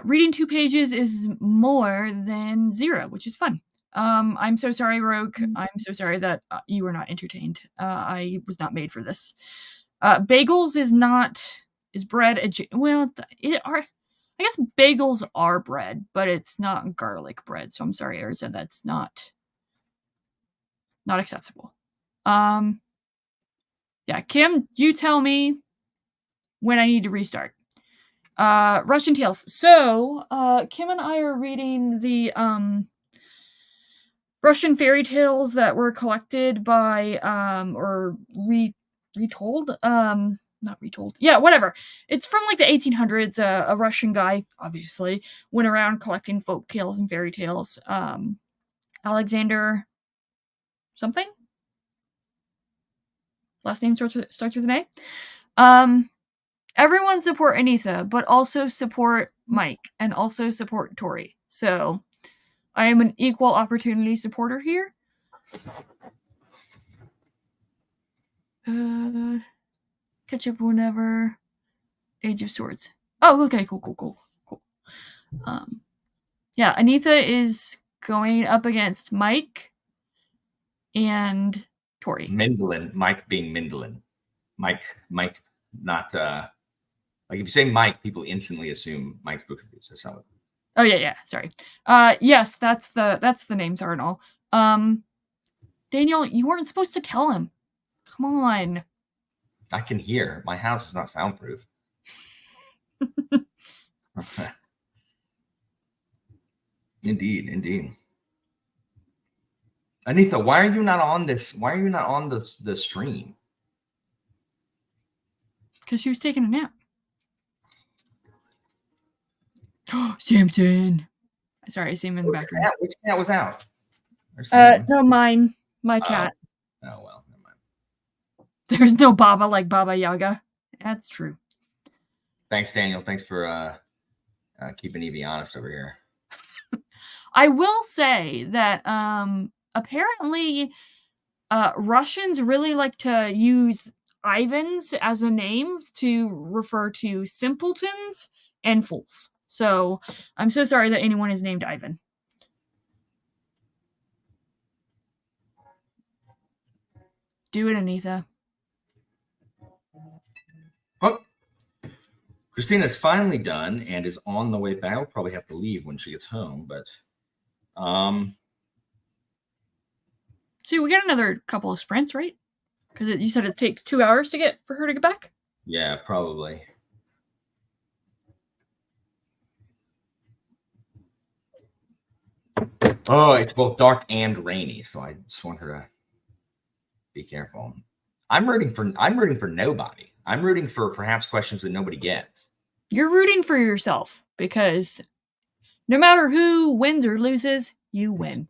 B: Reading 2 pages is more than 0, which is fun. I'm so sorry, Rogue. I'm so sorry that you were not entertained. I was not made for this. Bagels is bread. I guess bagels are bread, but it's not garlic bread. So I'm sorry, Erza, that's not acceptable. Yeah, Kim, you tell me when I need to restart. Russian Tales. So, Kim and I are reading the Russian fairy tales that were collected by or retold. Not retold. Yeah, whatever. It's from like the 1800s. A Russian guy, obviously, went around collecting folk tales and fairy tales. Alexander something. Last name starts with an A. Everyone support Anitha, but also support Mike and also support Tori. So I am an equal opportunity supporter here. Catch up whenever. Age of Swords. Oh, okay, cool. Yeah, Anitha is going up against Mike and Tori.
A: Mindlin, Mike being Mindlin. Mike, not like if you say Mike, people instantly assume Mike's Book Reviews. That's not what.
B: Oh yeah, sorry. Yes, that's the names are and all. Daniel, you weren't supposed to tell him. Come on.
A: I can hear. My house is not soundproof. Indeed. Anitha, why are you not on this? Why are you not on the stream?
B: Because she was taking a nap. Samson. Sorry, I see him in the background.
A: Which cat was out?
B: No, mine. My cat.
A: Oh well, never mind.
B: There's no Baba like Baba Yaga. That's true.
A: Thanks, Daniel. Thanks for keeping Evie honest over here.
B: I will say that apparently Russians really like to use Ivans as a name to refer to simpletons and fools. So I'm so sorry that anyone is named Ivan. Do it, Anitha.
A: Well, Christina's finally done and is on the way back. I'll probably have to leave when she gets home, but
B: see, we got another couple of sprints, right? Because you said it takes 2 hours for her to get back?
A: Yeah, probably. Oh, it's both dark and rainy, so I just want her to be careful. I'm rooting for nobody. I'm rooting for perhaps questions that nobody gets.
B: You're rooting for yourself because no matter who wins or loses, you win.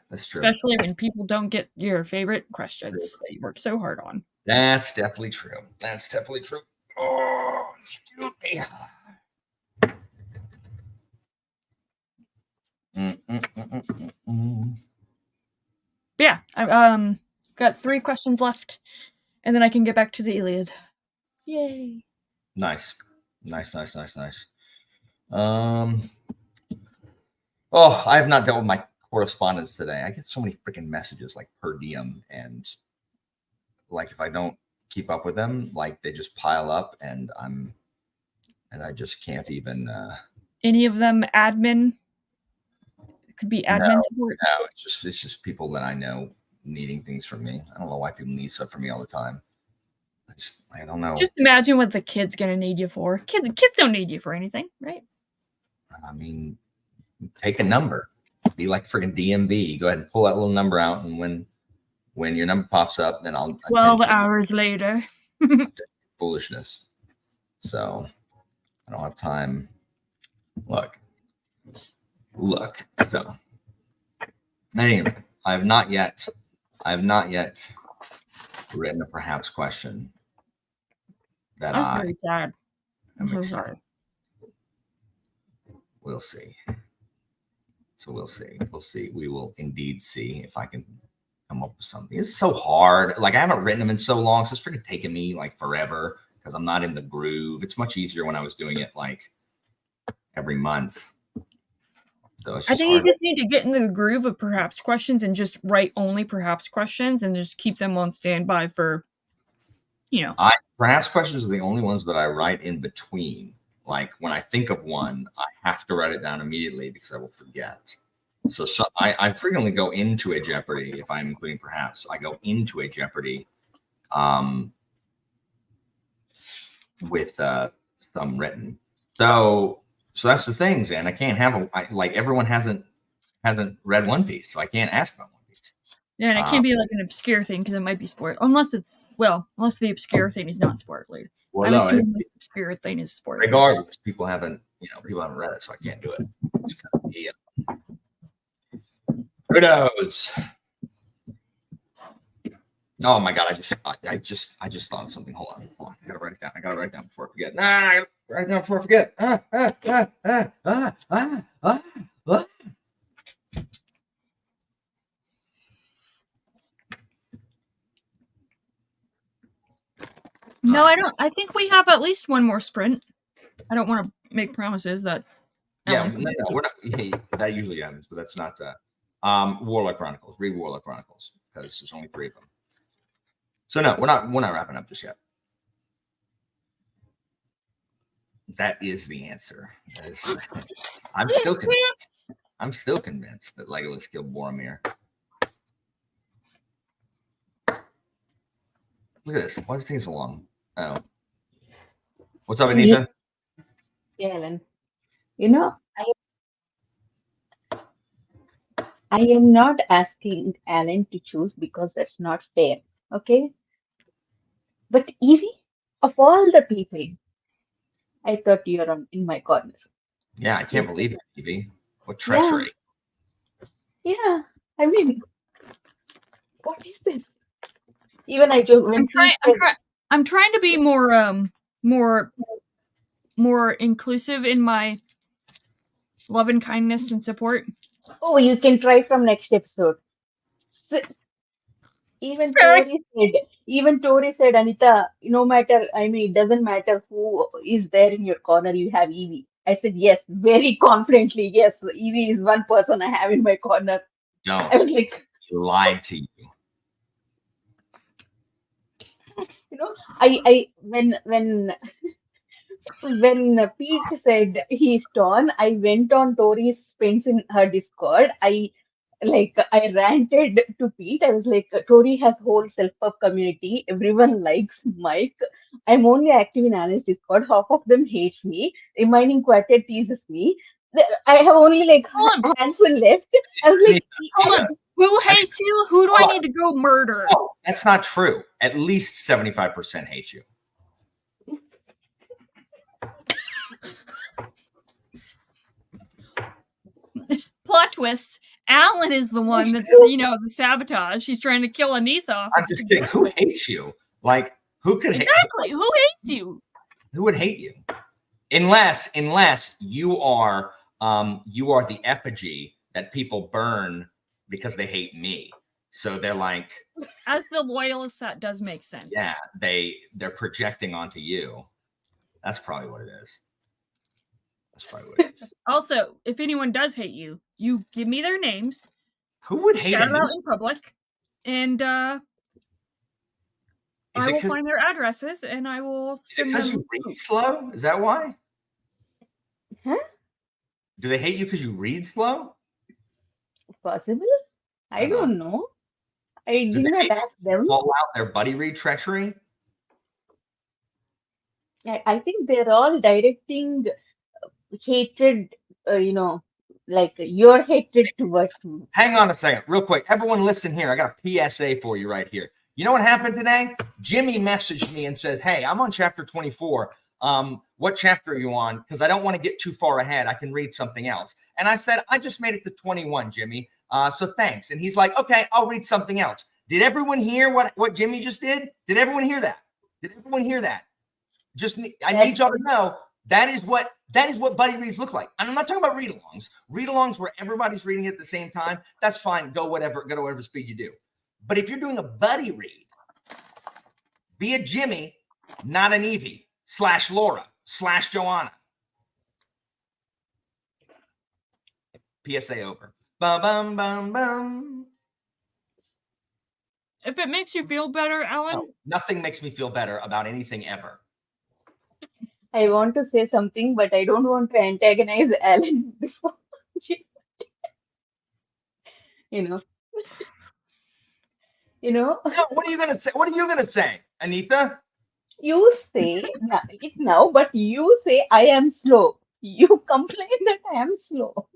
A: That's true.
B: Especially when people don't get your favorite questions that you worked so hard on.
A: That's definitely true. That's definitely true. Oh, excuse me.
B: Yeah, I got 3 questions left, and then I can get back to the Iliad. Yay!
A: Nice. Oh, I have not dealt with my correspondence today. I get so many freaking messages like per diem, and like if I don't keep up with them, like they just pile up, and I just can't even.
B: Any of them admin? It could be admin support.
A: No, it's just people that I know needing things from me. I don't know why people need stuff from me all the time. I don't know.
B: Just imagine what the kid's gonna need you for. Kids don't need you for anything, right?
A: I mean, take a number. Be like freaking DMV. Go ahead and pull that little number out, and when your number pops up, then I'll
B: 12 hours later.
A: Foolishness. So I don't have time. Look. So anyway, I have not yet written a perhaps question.
B: That's very sad. I'm so sorry.
A: We'll see. So we'll see. We will indeed see if I can come up with something. It's so hard. Like I haven't written them in so long, so it's freaking taking me like forever because I'm not in the groove. It's much easier when I was doing it like every month. So
B: I think you just need to get into the groove of perhaps questions and just write only perhaps questions and just keep them on standby for,
A: Perhaps questions are the only ones that I write in between. Like when I think of one, I have to write it down immediately because I will forget. So I frequently go into a Jeopardy if I'm including perhaps. I go into a Jeopardy with some written. So that's the thing, Zan. I can't have like everyone hasn't read One Piece, so I can't ask about One Piece.
B: Yeah, and it can't be like an obscure thing because it might be spoiled. Unless the obscure thing is not spoiled. I'm assuming this obscure thing is spoiled.
A: Regardless, people haven't read it, so I can't do it. It's kind of, who knows? Oh my god! I just thought of something. Hold on. I gotta write it down. I gotta write it down before I forget. I gotta write it down before I forget.
B: No, I don't. I think we have at least one more sprint. I don't want to make promises that.
A: Yeah, we're not. Hey, that usually happens, but that's not. Warlock Chronicles. Read Warlock Chronicles because there's only 3 of them. So no, we're not wrapping up just yet. That is the answer. I'm still convinced that Legolas killed Boromir. Look at this. Why is it taking so long? Oh. What's up, Anita?
C: Yeah, Alan. I am not asking Alan to choose because that's not fair. Okay? But Evie, of all the people, I thought you were in my corner.
A: Yeah, I can't believe it, Evie. What treachery.
C: Yeah. I mean, what is this? Even I do.
B: I'm trying to be more inclusive in my love and kindness and support.
C: Oh, you can try from next episode. Even Tori said, Anita, no matter, it doesn't matter who is there in your corner, you have Evie. I said, yes, very confidently. Yes, Evie is one person I have in my corner.
A: Don't.
C: I was like,
A: you lied to you.
C: When Pete said he's torn, I went on Tori's spins in her Discord. I ranted to Pete. I was like, Tori has whole self-pub community. Everyone likes Mike. I'm only active in Alice Discord. Half of them hates me. Remaining quartet teases me. I have only a handful left. I was like,
B: hold on. Who hates you? Who do I need to go murder?
A: Oh, that's not true. At least 75% hate you.
B: Plot twist. Alan is the one that's, the sabotage. She's trying to kill Anita.
A: I'm just kidding. Who hates you? Like, who could
B: exactly? Who hates you?
A: Who would hate you? Unless you are the effigy that people burn because they hate me. So they're like,
B: as the loyalist, that does make sense.
A: Yeah, they're projecting onto you. That's probably what it is.
B: Also, if anyone does hate you, you give me their names.
A: Who would hate
B: shout them out in public, and I will find their addresses and I will send them.
A: Because you read slow? Is that why?
C: Huh?
A: Do they hate you because you read slow?
C: Possible? I don't know. I did not ask them.
A: Call out their buddy read treachery?
C: I think they're all directing hatred, like your hatred towards me.
A: Hang on a second, real quick. Everyone listen here. I got a PSA for you right here. You know what happened today? Jimmy messaged me and says, hey, I'm on chapter 24. What chapter are you on? Because I don't want to get too far ahead. I can read something else. And I said, I just made it to 21, Jimmy. So thanks. And he's like, okay, I'll read something else. Did everyone hear what Jimmy just did? Did everyone hear that? I need y'all to know that is what buddy reads look like. And I'm not talking about read-alongs. Read-alongs where everybody's reading it at the same time. That's fine. Go to whatever speed you do. But if you're doing a buddy read, be a Jimmy, not an Evie / Laura / Joanna. PSA over. Bum, bum, bum, bum.
B: If it makes you feel better, Alan?
A: No, nothing makes me feel better about anything ever.
C: I want to say something, but I don't want to antagonize Alan before.
A: No, what are you gonna say? What are you gonna say, Anita?
C: You say it now, but you say I am slow. You complain that I am slow.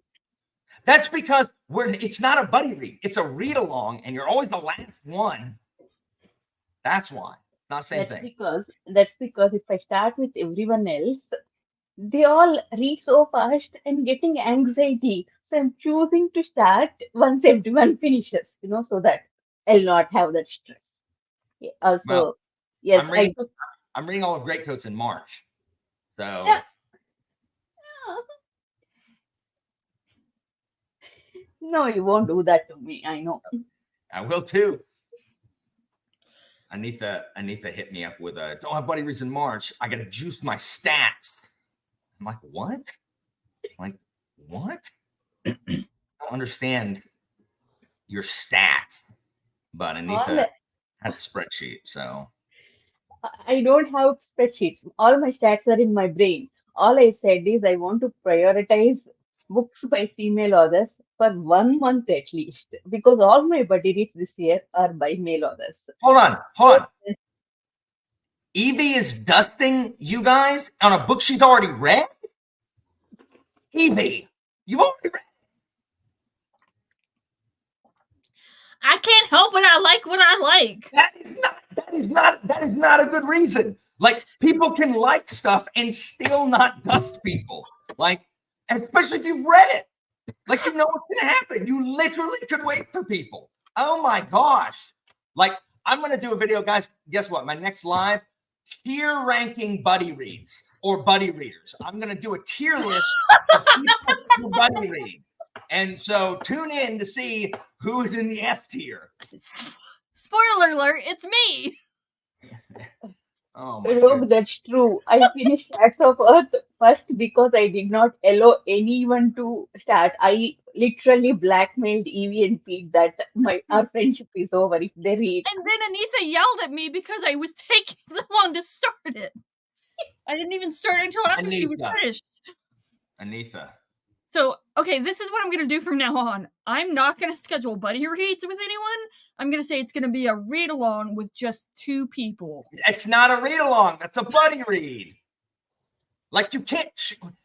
A: That's because it's not a buddy read. It's a read along, and you're always the last one. That's why. Not the same thing.
C: That's because if I start with everyone else, they all read so fast and getting anxiety. So I'm choosing to start once everyone finishes, so that I'll not have that stress. Yeah, also,
A: well,
C: yes,
A: I'm reading all of Greatcoats in March. So
C: yeah. No, you won't do that to me. I know.
A: I will too. Anita hit me up with don't have buddy reads in March. I got to juice my stats. I'm like, what? I don't understand your stats. But Anita had a spreadsheet, so.
C: I don't have spreadsheets. All my stats are in my brain. All I said is I want to prioritize books by female authors for 1 month at least, because all my buddy reads this year are by male authors.
A: Hold on. Evie is dusting you guys on a book she's already read? Evie, you've already read.
B: I can't help it. I like what I like.
A: That is not a good reason. Like, people can like stuff and still not dust people. Like, especially if you've read it. Like, you know what's going to happen. You literally could wait for people. Oh my gosh. Like, I'm going to do a video, guys. Guess what? My next live, tier ranking buddy reads or buddy readers. I'm going to do a tier list of people who buddy read. And so tune in to see who's in the F tier.
B: Spoiler alert, it's me.
C: Oh my God. That's true. I finished Shards of Earth first because I did not allow anyone to start. I literally blackmailed Evie and Pete that our friendship is over if they read.
B: And then Anita yelled at me because I was taking so long to start it. I didn't even start until after she was finished.
A: Anita.
B: So, okay, this is what I'm going to do from now on. I'm not going to schedule buddy reads with anyone. I'm going to say it's going to be a read-along with just 2 people.
A: It's not a read-along. That's a buddy read. Like, you can't...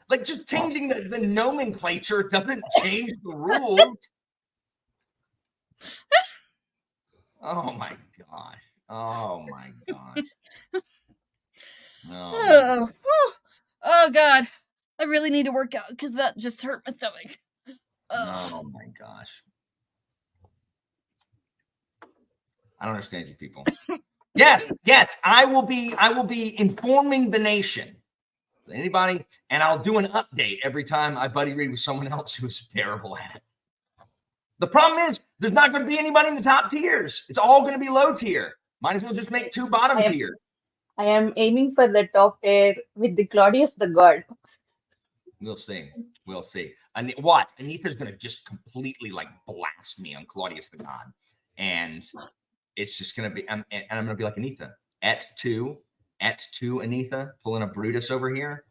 A: like, just changing the nomenclature doesn't change the rules. Oh my gosh. Oh my gosh.
B: Oh, oh God. I really need to work out because that just hurt my stomach.
A: Oh my gosh. I don't understand you people. Yes, I will be informing the nation. Anybody, and I'll do an update every time I buddy read with someone else who's terrible at it. The problem is there's not going to be anybody in the top tiers. It's all going to be low tier. Might as well just make 2 bottom tier.
C: I am aiming for the top tier with the Claudius the God.
A: We'll see. We'll see. And what? Anita's going to just completely like blast me on Claudius the God. And it's just going to be, and I'm going to be like, Anita, at two, Anita, pulling a Brutus over here.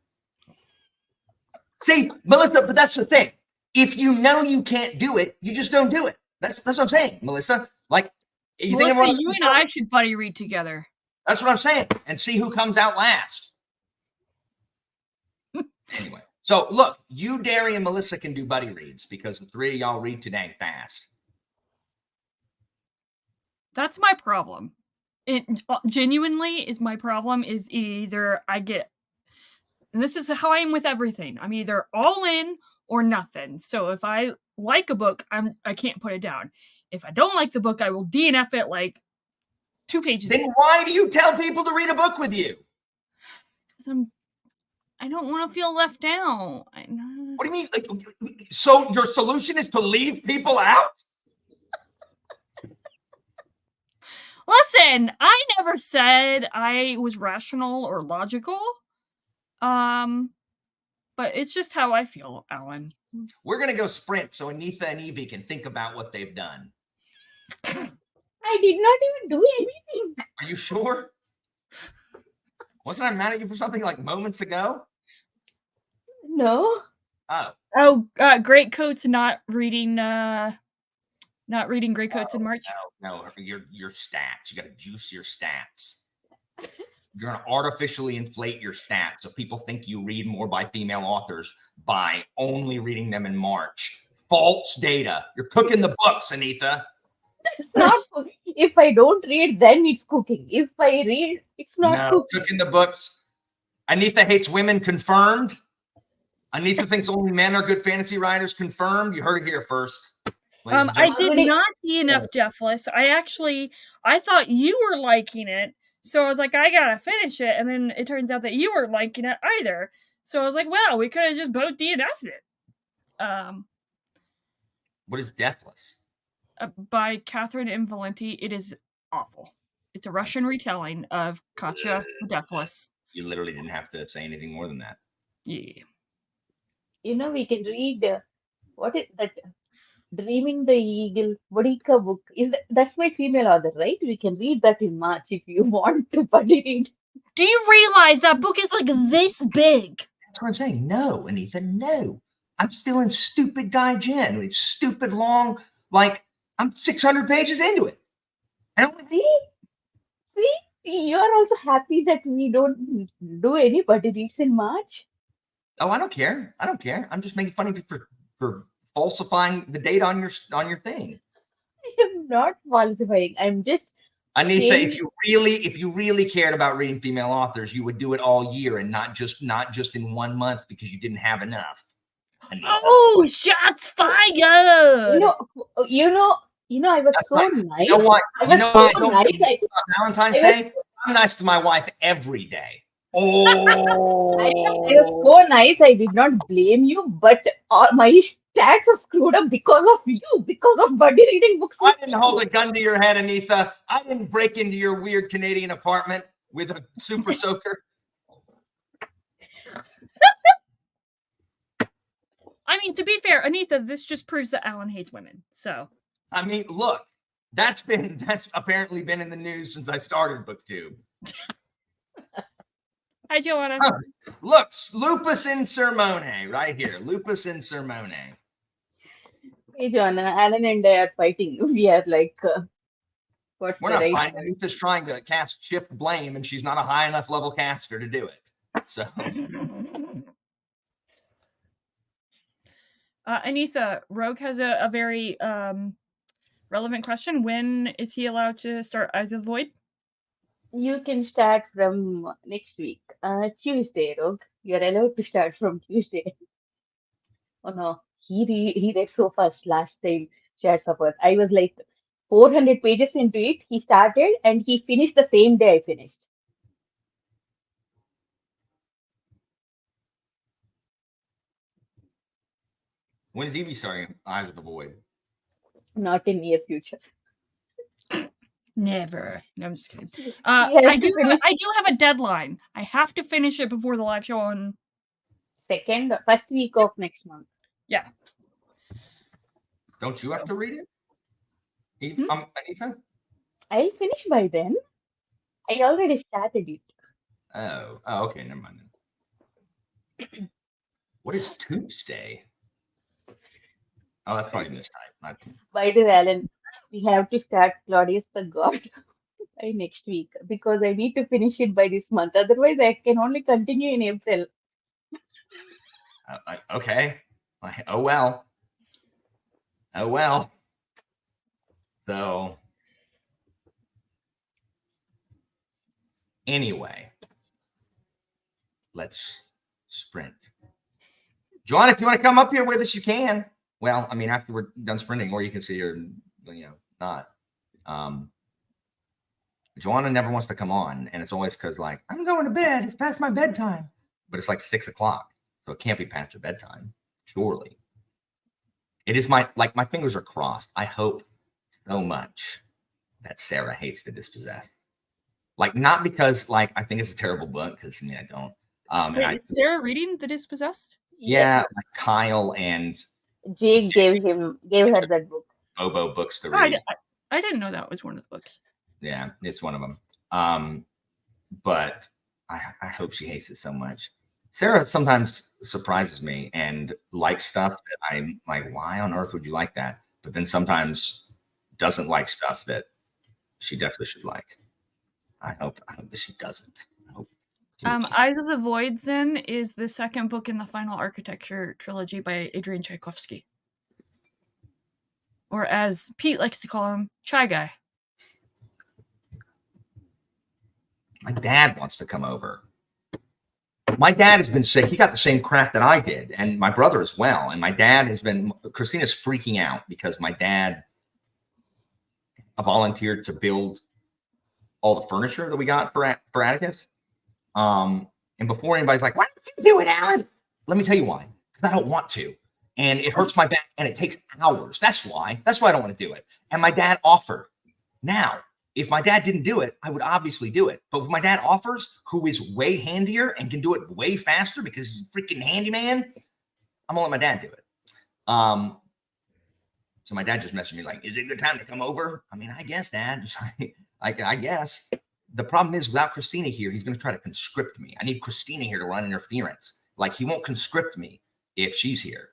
A: See, Melissa, but that's the thing. If you know you can't do it, you just don't do it. That's what I'm saying, Melissa. Like, you
B: Melissa,
A: think
B: you and I should buddy read together.
A: That's what I'm saying. And see who comes out last. Anyway, so look, you, Derry, and Melissa can do buddy reads because the 3 of y'all read too dang fast.
B: That's my problem. It genuinely is my problem is either I get, and this is how I am with everything. I'm either all in or nothing. So if I like a book, I can't put it down. If I don't like the book, I will DNF it like 2 pages.
A: Then why do you tell people to read a book with you?
B: Because I don't want to feel left out.
A: What do you mean? Like, so your solution is to leave people out?
B: Listen, I never said I was rational or logical. But it's just how I feel, Alan.
A: We're going to go sprint so Anita and Evie can think about what they've done.
C: I did not even do anything.
A: Are you sure? Wasn't I mad at you for something like moments ago?
C: No.
A: Oh,
B: Great Coats not reading Great Coats in March.
A: No, your stats. You got to juice your stats. You're going to artificially inflate your stats so people think you read more by female authors by only reading them in March. False data. You're cooking the books, Anita.
C: That's not cooking. If I don't read, then it's cooking. If I read, it's not cooking.
A: Cooking the books. Anita hates women, confirmed. Anita thinks only men are good fantasy writers, confirmed. You heard it here first.
B: I did not DNF Deathless. I thought you were liking it. So I was like, I gotta finish it. And then it turns out that you weren't liking it either. So I was like, well, we could have just both DNF'd it.
A: What is Deathless?
B: By Catherine M. Valenti. It is awful. It's a Russian retelling of Katya Deathless.
A: You literally didn't have to say anything more than that.
B: Yeah.
C: We can read, what is that? Dreaming the Eagle, Bodika book. That's my female author, right? We can read that in March if you want to buddy read.
B: Do you realize that book is like this big?
A: That's what I'm saying. No, Anita, no. I'm still in stupid Guy Jen. It's stupid long, like I'm 600 pages into it.
C: See, you're also happy that we don't do any buddy reads in March.
A: Oh, I don't care. I'm just making fun of you for falsifying the date on your thing.
C: I am not falsifying. I'm just
A: Anita, if you really cared about reading female authors, you would do it all year and not just in 1 month because you didn't have enough. Anita.
B: Oh, shots fired!
C: I was so nice.
A: You know what?
C: I was so nice.
A: Valentine's Day, I'm nice to my wife every day. Oh,
C: I was so nice. I did not blame you, but my stats are screwed up because of you, because of buddy reading books.
A: I didn't hold a gun to your head, Anita. I didn't break into your weird Canadian apartment with a super soaker.
B: I mean, to be fair, Anita, this just proves that Alan hates women. So,
A: I mean, look, that's apparently been in the news since I started BookTube.
B: Hi, Joanna.
A: Look, Lupus in Sermone, right here. Lupus in Sermone.
C: Hey, Joanna, Alan and I are fighting. We are like,
A: we're not fighting. Anita's trying to cast shift blame, and she's not a high enough level caster to do it. So,
B: Anita, Rogue has a very relevant question. When is he allowed to start Eyes of the Void?
C: You can start from next week. Tuesday, Rog. You're allowed to start from Tuesday. Oh no, he read so fast last time. Shares of Earth. I was like 400 pages into it. He started and he finished the same day I finished.
A: When is Evie starting Eyes of the Void?
C: Not in near future.
B: Never. No, I'm just kidding.
C: He
B: I
C: has
B: do
C: to finish
B: I do have a deadline. I have to finish it before the live show on.
C: first week of next month.
B: Yeah.
A: Don't you have to read it? Anita?
C: I'll finish by then. I already started it.
A: Oh, okay, never mind. What is Tuesday? Oh, that's probably mistyped.
C: By the way, Alan, we have to start Claudius the God by next week because I need to finish it by this month. Otherwise, I can only continue in April.
A: Okay. Oh well. Oh well. So anyway, let's sprint. Joanna, if you want to come up here with us, you can. Well, I mean, after we're done sprinting, or you can see her, not. Joanna never wants to come on, and it's always because, like, I'm going to bed. It's past my bedtime. But it's like 6 o'clock, so it can't be past your bedtime, surely. It is my fingers are crossed. I hope so much that Sarah hates The Dispossessed. Like, not because, like, I think it's a terrible book, because, I don't.
B: Wait, is Sarah reading The Dispossessed?
A: Yeah, like Kyle and
C: Jake gave her that book.
A: Bobo books to read.
B: I didn't know that was one of the books.
A: Yeah, it's one of them. But I hope she hates it so much. Sarah sometimes surprises me and likes stuff that I'm like, why on earth would you like that? But then sometimes doesn't like stuff that she definitely should like. I hope that she doesn't. I hope
B: Eyes of the Void Zen is the second book in the Final Architecture trilogy by Adrian Tchaikovsky. Or as Pete likes to call him, Chai Guy.
A: My dad wants to come over. My dad has been sick. He got the same crap that I did, and my brother as well. And my dad has been, Christina's freaking out because my dad volunteered to build all the furniture that we got for Atticus. And before anybody's like, why don't you do it, Alan? Let me tell you why. Because I don't want to. And it hurts my back and it takes hours. That's why. That's why I don't want to do it. And my dad offered. Now, if my dad didn't do it, I would obviously do it. But if my dad offers, who is way handier and can do it way faster because he's a freaking handyman, I'm gonna let my dad do it. So my dad just messaged me like, is it a good time to come over? I mean, I guess, Dad. I guess. The problem is without Christina here, he's gonna try to conscript me. I need Christina here to run interference. Like, he won't conscript me if she's here.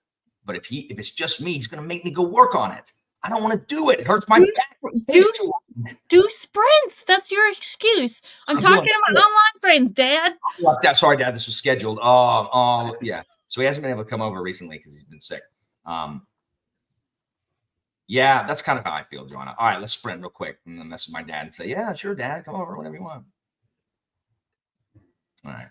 A: But if it's just me, he's gonna make me go work on it. I don't want to do it. It hurts my back.
B: Do sprints. That's your excuse. I'm talking about online friends, Dad.
A: Sorry, Dad. This was scheduled. Oh, yeah. So he hasn't been able to come over recently because he's been sick. Yeah, that's kind of how I feel, Joanna. All right, let's sprint real quick and then message my dad and say, yeah, sure, Dad. Come over whenever you want. All right.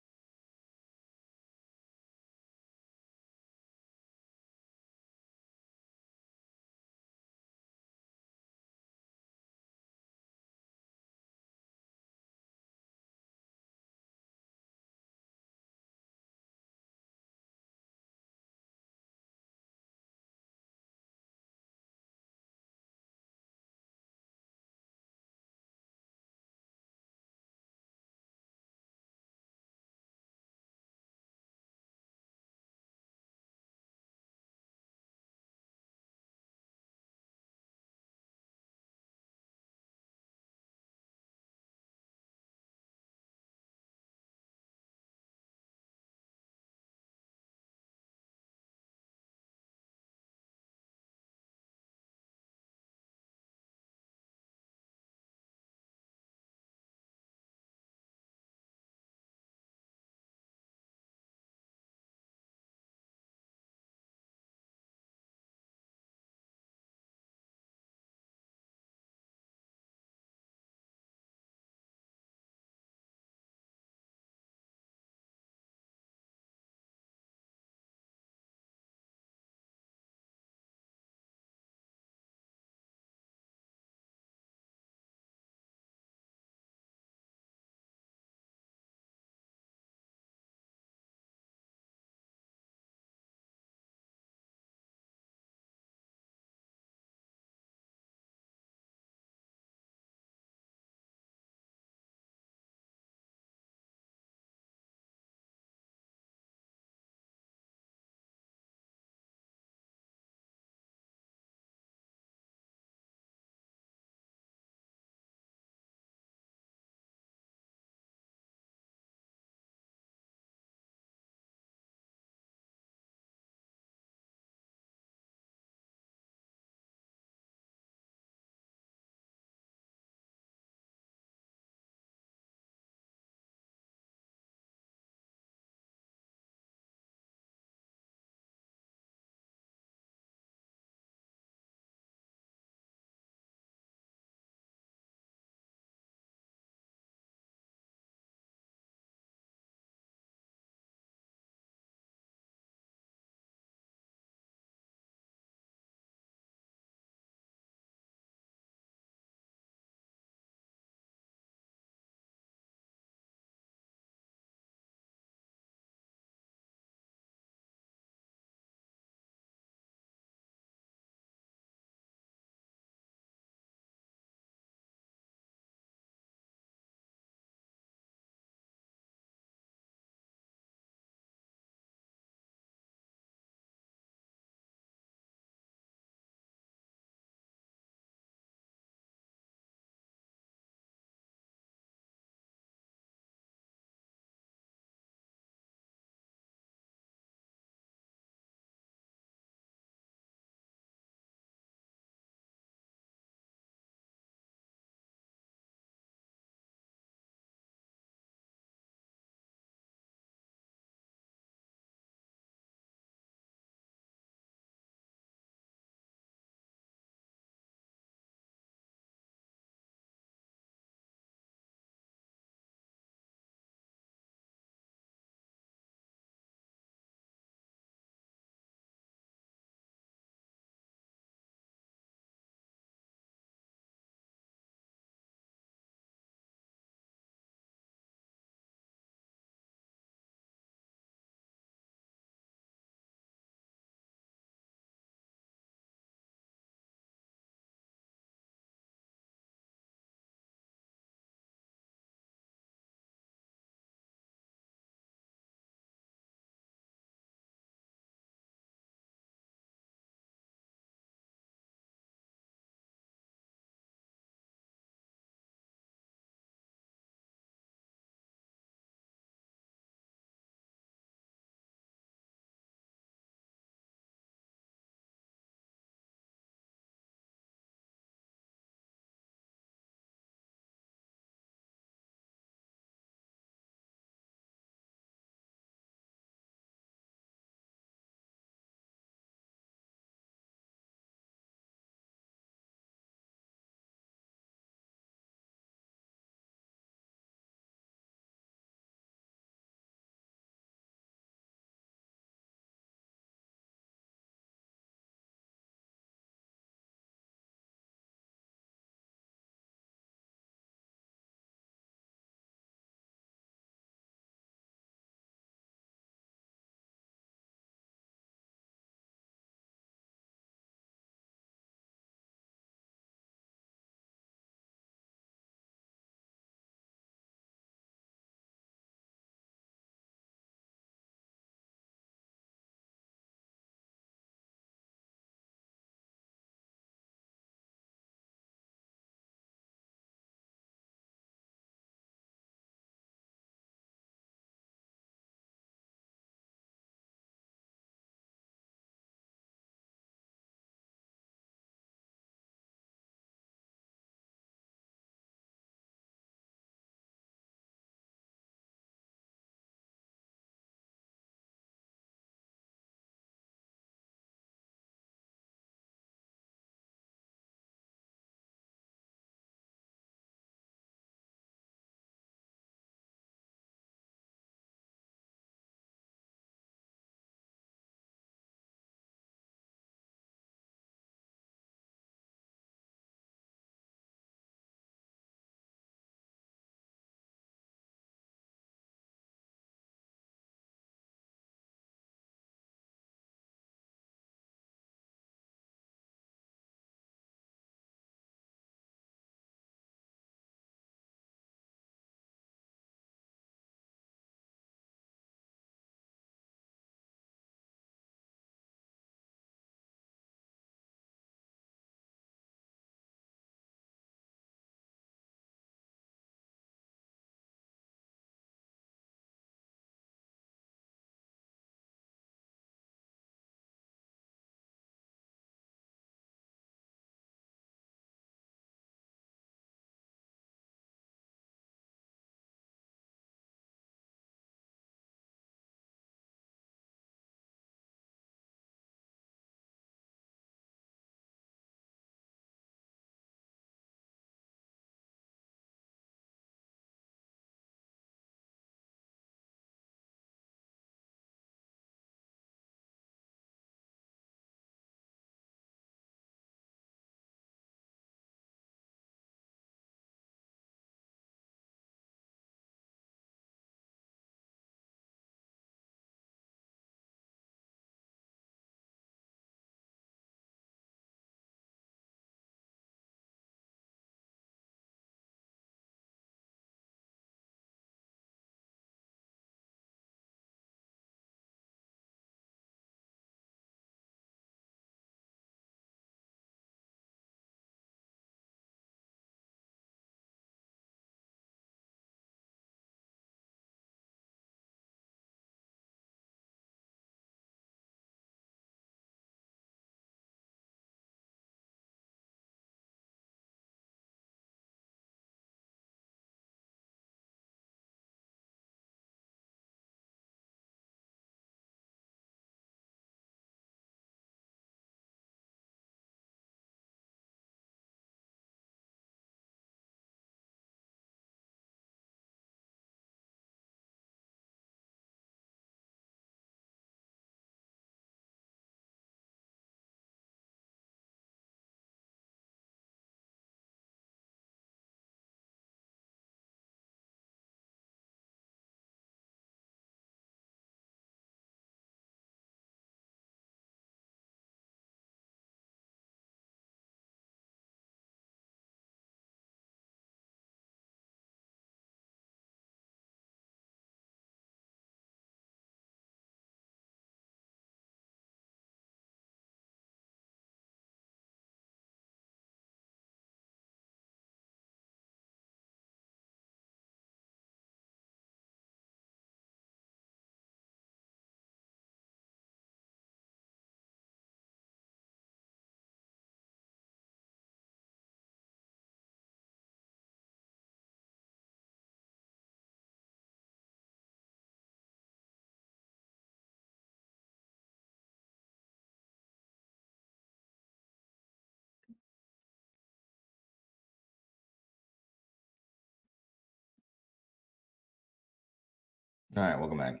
A: All right, welcome back.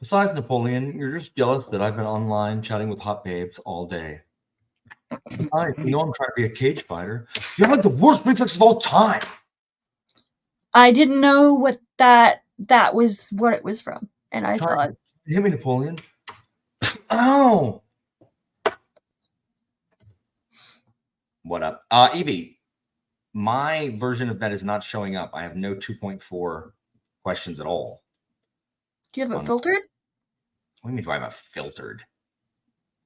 A: Besides Napoleon, you're just jealous that I've been online chatting with hot babes all day. Besides, you know I'm trying to be a cage fighter. You're like the worst reflex of all time.
B: I didn't know what that was what it was from, and I thought,
A: hit me, Napoleon. Ow. What up? Evie, my version of that is not showing up. I have no 2.4 questions at all.
B: do you have it filtered?
A: What do you mean do I have it filtered?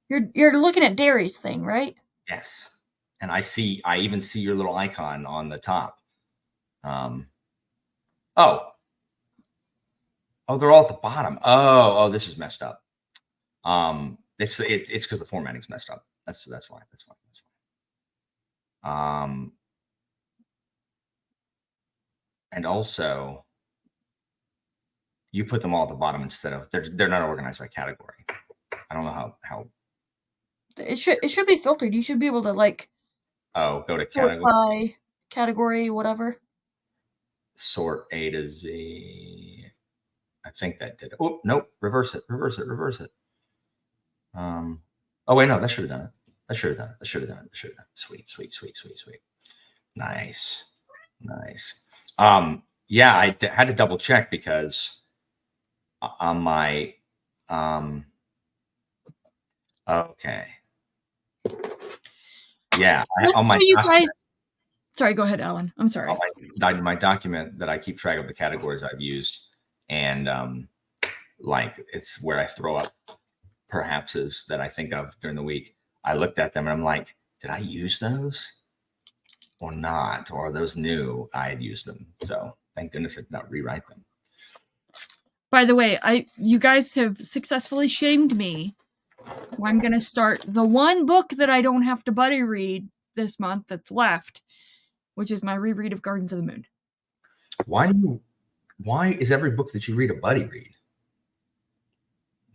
B: You're looking at Derry's thing, right?
A: Yes. And I even see your little icon on the top. Oh, they're all at the bottom. Oh, this is messed up. It's because the formatting's messed up. That's why. And also, you put them all at the bottom instead of they're not organized by category. I don't know how.
B: It should be filtered. You should be able to
A: go to
B: category. By category, whatever.
A: Sort A to Z. I think that did it. Oh, nope. Reverse it. Oh, wait, no, that should have done it. Sweet. Nice. Yeah, I had to double check because on my, okay. Yeah, on my
B: you guys. Sorry, go ahead, Alan. I'm sorry.
A: My document that I keep track of the categories I've used, and it's where I throw up perhapses that I think of during the week. I looked at them and I'm like, did I use those or not? Or are those new? I had used them. So thank goodness I did not rewrite them.
B: By the way, you guys have successfully shamed me. I'm going to start the one book that I don't have to buddy read this month that's left, which is my reread of Gardens of the Moon.
A: Why is every book that you read a buddy read?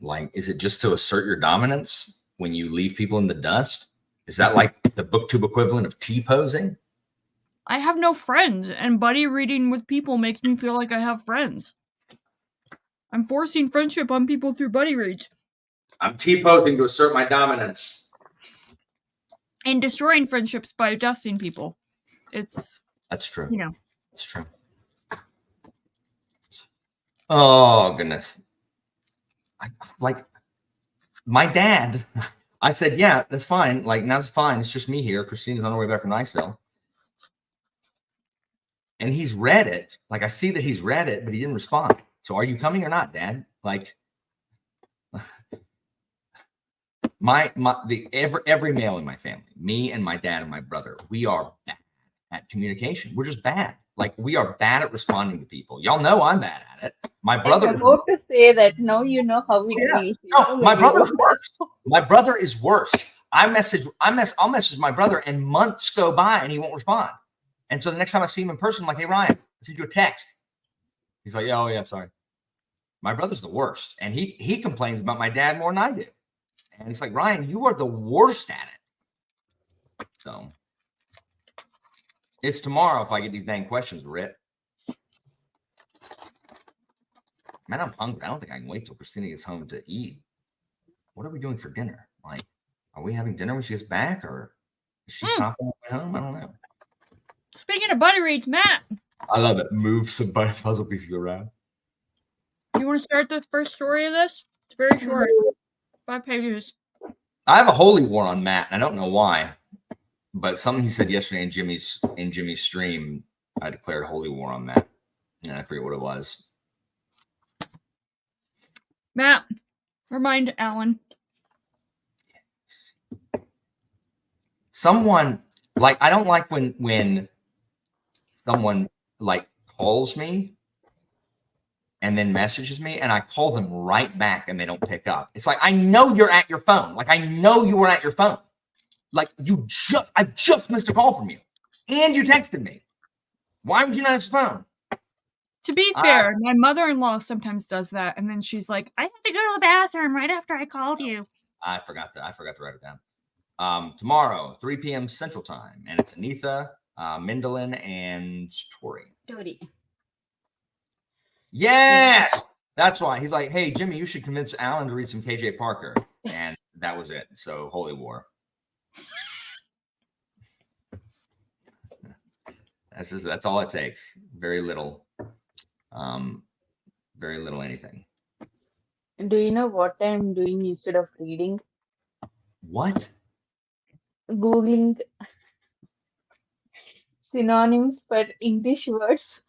A: Like, is it just to assert your dominance when you leave people in the dust? Is that like the booktube equivalent of T-posing?
B: I have no friends, and buddy reading with people makes me feel like I have friends. I'm forcing friendship on people through buddy reads.
A: I'm T-posing to assert my dominance.
B: And destroying friendships by adjusting people. That's
A: true. It's true. Oh, goodness. My dad, I said, yeah, that's fine. Now it's fine. It's just me here. Christina's on her way back from Niceville. And he's read it. I see that he's read it, but he didn't respond. So are you coming or not, Dad? Every male in my family, me and my dad and my brother, we are bad at communication. We're just bad. We are bad at responding to people. Y'all know I'm bad at it. My brother.
C: I'm about to say that now you know how it feels.
A: No, my brother's worse. My brother is worse. I'll message my brother, and months go by and he won't respond. And so the next time I see him in person, I'm like, hey, Ryan, I sent you a text. He's like, oh yeah, sorry. My brother's the worst. And he complains about my dad more than I do. And it's like, Ryan, you are the worst at it. So it's tomorrow if I get these dang questions, Rit. Man, I'm hungry. I don't think I can wait till Christina gets home to eat. What are we doing for dinner? Are we having dinner when she gets back, or is she stopping on the way home? I don't know.
B: Speaking of buddy reads, Matt.
A: I love it. Move some puzzle pieces around.
B: You want to start the first story of this? It's very short. 5 pages. I
A: have a holy war on Matt. I don't know why, but something he said yesterday in Jimmy's stream, I declared holy war on Matt. And I forget what it was.
B: Matt, remind Alan.
A: Someone I don't like when someone calls me and then messages me and I call them right back and they don't pick up. It's I know you're at your phone. I know you were at your phone. I just missed a call from you and you texted me. Why would you not answer the phone?
B: To be fair, my mother-in-law sometimes does that. And then she's like, I had to go to the bathroom right after I called you.
A: I forgot to write it down. Tomorrow, 3 p.m. Central Time. And it's Anitha, Mindalin, and Tori.
C: Tori.
A: Yes, that's why he's like, hey Jimmy, you should convince Alan to read some KJ Parker, and that was it. So Holy War. That's all it takes. Very little anything.
C: Do you know what I'm doing instead of reading?
A: What?
C: Googling synonyms for English words.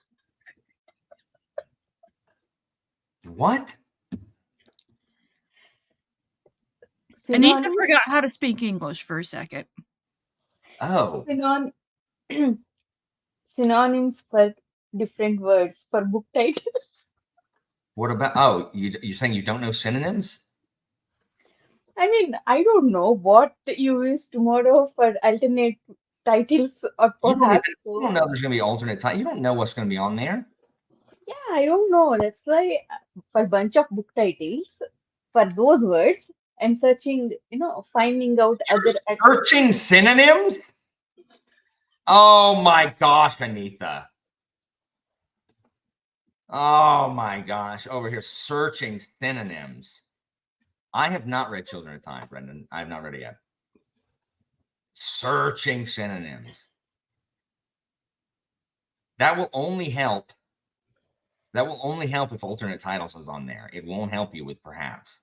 A: What?
B: Anissa
C: Synonyms,
B: forgot how to speak English for a second.
A: Oh,
C: synon synonyms for different words for book titles.
A: what about? Oh, you're saying you don't know synonyms?
C: I mean, I don't know what you use tomorrow for alternate titles or
A: You
C: perhaps
A: don't
C: so.
A: know there's going to be alternate time. You don't know what's going to be on there.
C: Yeah, I don't know. That's why for a bunch of book titles, for those words, I'm searching, finding out other.
A: Searching synonyms? Oh my gosh, Anita. Oh my gosh, over here searching synonyms. I have not read Children of Time, Brendan. I have not read it yet. Searching synonyms. That will only help. That will only help if alternate titles is on there. It won't help you with perhaps.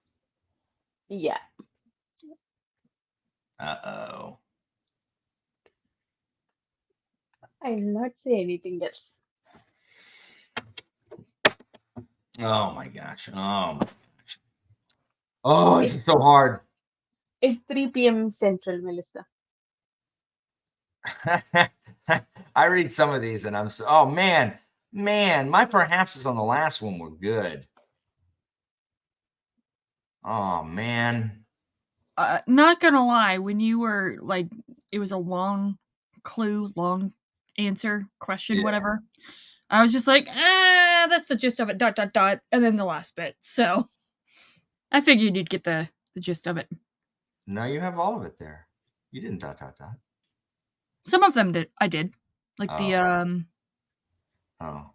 C: Yeah.
A: Uh-oh.
C: I will not say anything else.
A: Oh my gosh. Oh my gosh. Oh, this is so hard.
C: It's 3 p.m. Central, Melissa.
A: I read some of these and I'm so, oh man, my perhapses on the last one were good. Oh man.
B: Not gonna lie, when you were like, it was a long clue, long answer, question,
A: Yeah.
B: whatever. I was just like, that's the gist of it, ... and then the last bit. So I figured you'd get the gist of it.
A: No, you have all of it there. You didn't ...
B: Some of them did. I did. Like the
A: Oh.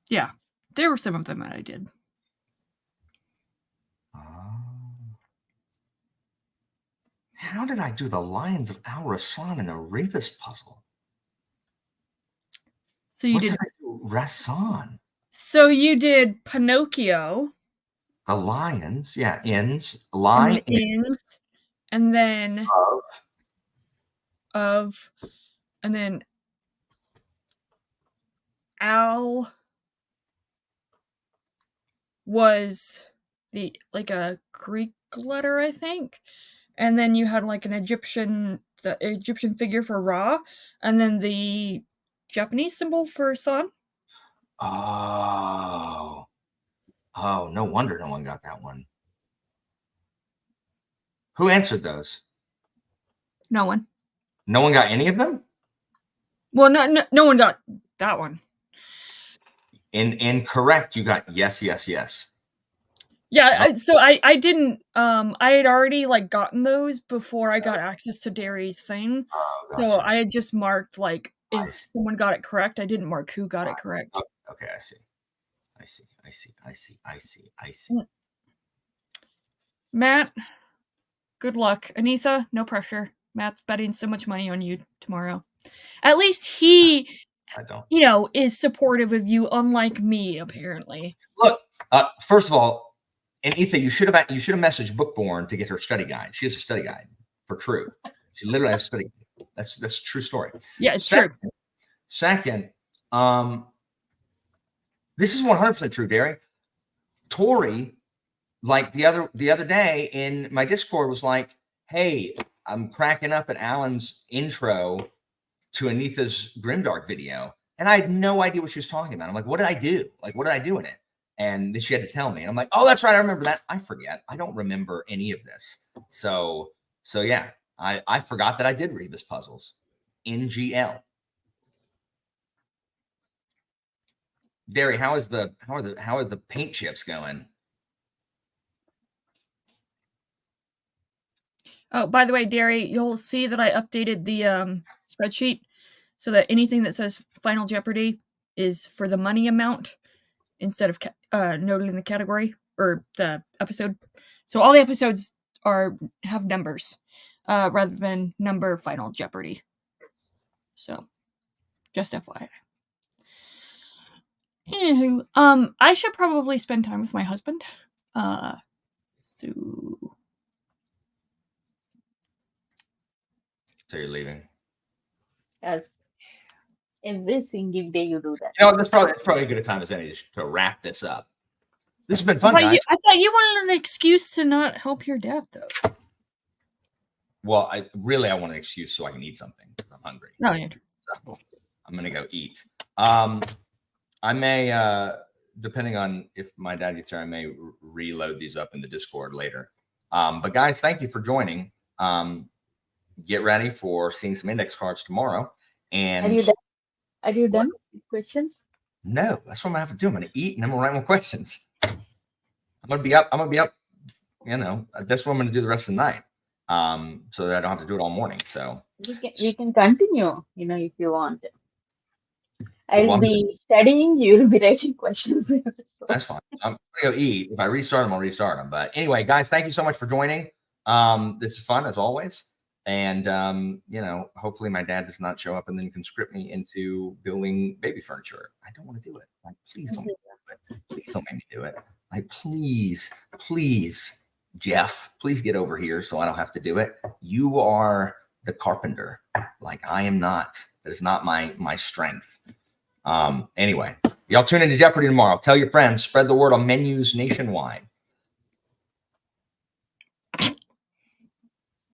B: yeah, there were some of them that I did.
A: How did I do the Lions of Al Rassan and the Rebus puzzle?
B: So you
A: What
B: did.
A: did I do? Rassan.
B: So you did Pinocchio.
A: The Lions, yeah, ins,
B: And
A: lie
B: the ins, and then of, and then Al was like a Greek letter, I think. And then you had like the Egyptian figure for Ra, and then the Japanese symbol for sun.
A: Oh, no wonder no one got that one. Who answered those?
B: No one.
A: No one got any of them?
B: Well, no one got that one.
A: Incorrect. You got yes.
B: Yeah, so I didn't. I had already like gotten those before I got access to Derry's thing.
A: Oh,
B: So
A: gotcha.
B: I had just marked like if someone got it correct. I didn't mark who got it correct.
A: Okay, I see.
B: Matt, good luck. Anissa, no pressure. Matt's betting so much money on you tomorrow. At least he,
A: I don't.
B: Is supportive of you, unlike me, apparently.
A: Look, first of all, and Ethan, you should have messaged Bookborn to get her study guide. She has a study guide for true. She literally has a study guide. That's a true story.
B: Yeah, it's true.
A: Second, this is 100% true, Derry. Tori, like the other day in my Discord, was like, "Hey, I'm cracking up at Alan's intro to Anita's Grimdark video," and I had no idea what she was talking about. I'm like, "What did I do? Like, what did I do in it?" And then she had to tell me. And I'm like, "Oh, that's right, I remember that." I forget. I don't remember any of this. So yeah, I forgot that I did Rebus puzzles in GL. Derry, how are the paint chips going?
B: Oh, by the way, Derry, you'll see that I updated the spreadsheet so that anything that says Final Jeopardy is for the money amount instead of noted in the category or the episode. So all the episodes have numbers rather than number Final Jeopardy. So just FYI. Anywho, I should probably spend time with my husband. So
A: you're leaving.
C: Yes. Every single day you do that.
A: You know, that's probably a good time as any to wrap this up. This has been fun, guys.
B: I thought you wanted an excuse to not help your dad, though.
A: Well, I want an excuse so I can eat something. I'm hungry.
B: No, yeah.
A: So I'm gonna go eat. I may, depending on if my dad gets here, I may reload these up in the Discord later. But guys, thank you for joining. Get ready for seeing some index cards tomorrow. And
C: are you done with questions?
A: No, that's what I'm gonna have to do. I'm gonna eat and I'm gonna write more questions. I'm gonna be up. You know, that's what I'm gonna do the rest of the night. So that I don't have to do it all morning. So
C: we can continue, you know, if you want. I'll be studying, you'll be writing questions. So.
A: That's fine. I'm gonna go eat. If I restart them, I'll restart them. But anyway, guys, thank you so much for joining. This is fun as always. And you know, hopefully my dad does not show up and then conscript me into building baby furniture. I don't want to do it. Like, please don't do it. Please don't make me do it. Like, please, Jeff, please get over here so I don't have to do it. You are the carpenter. Like, I am not. That is not my strength. Anyway, y'all tune into Jeopardy tomorrow. Tell your friends, spread the word on menus nationwide.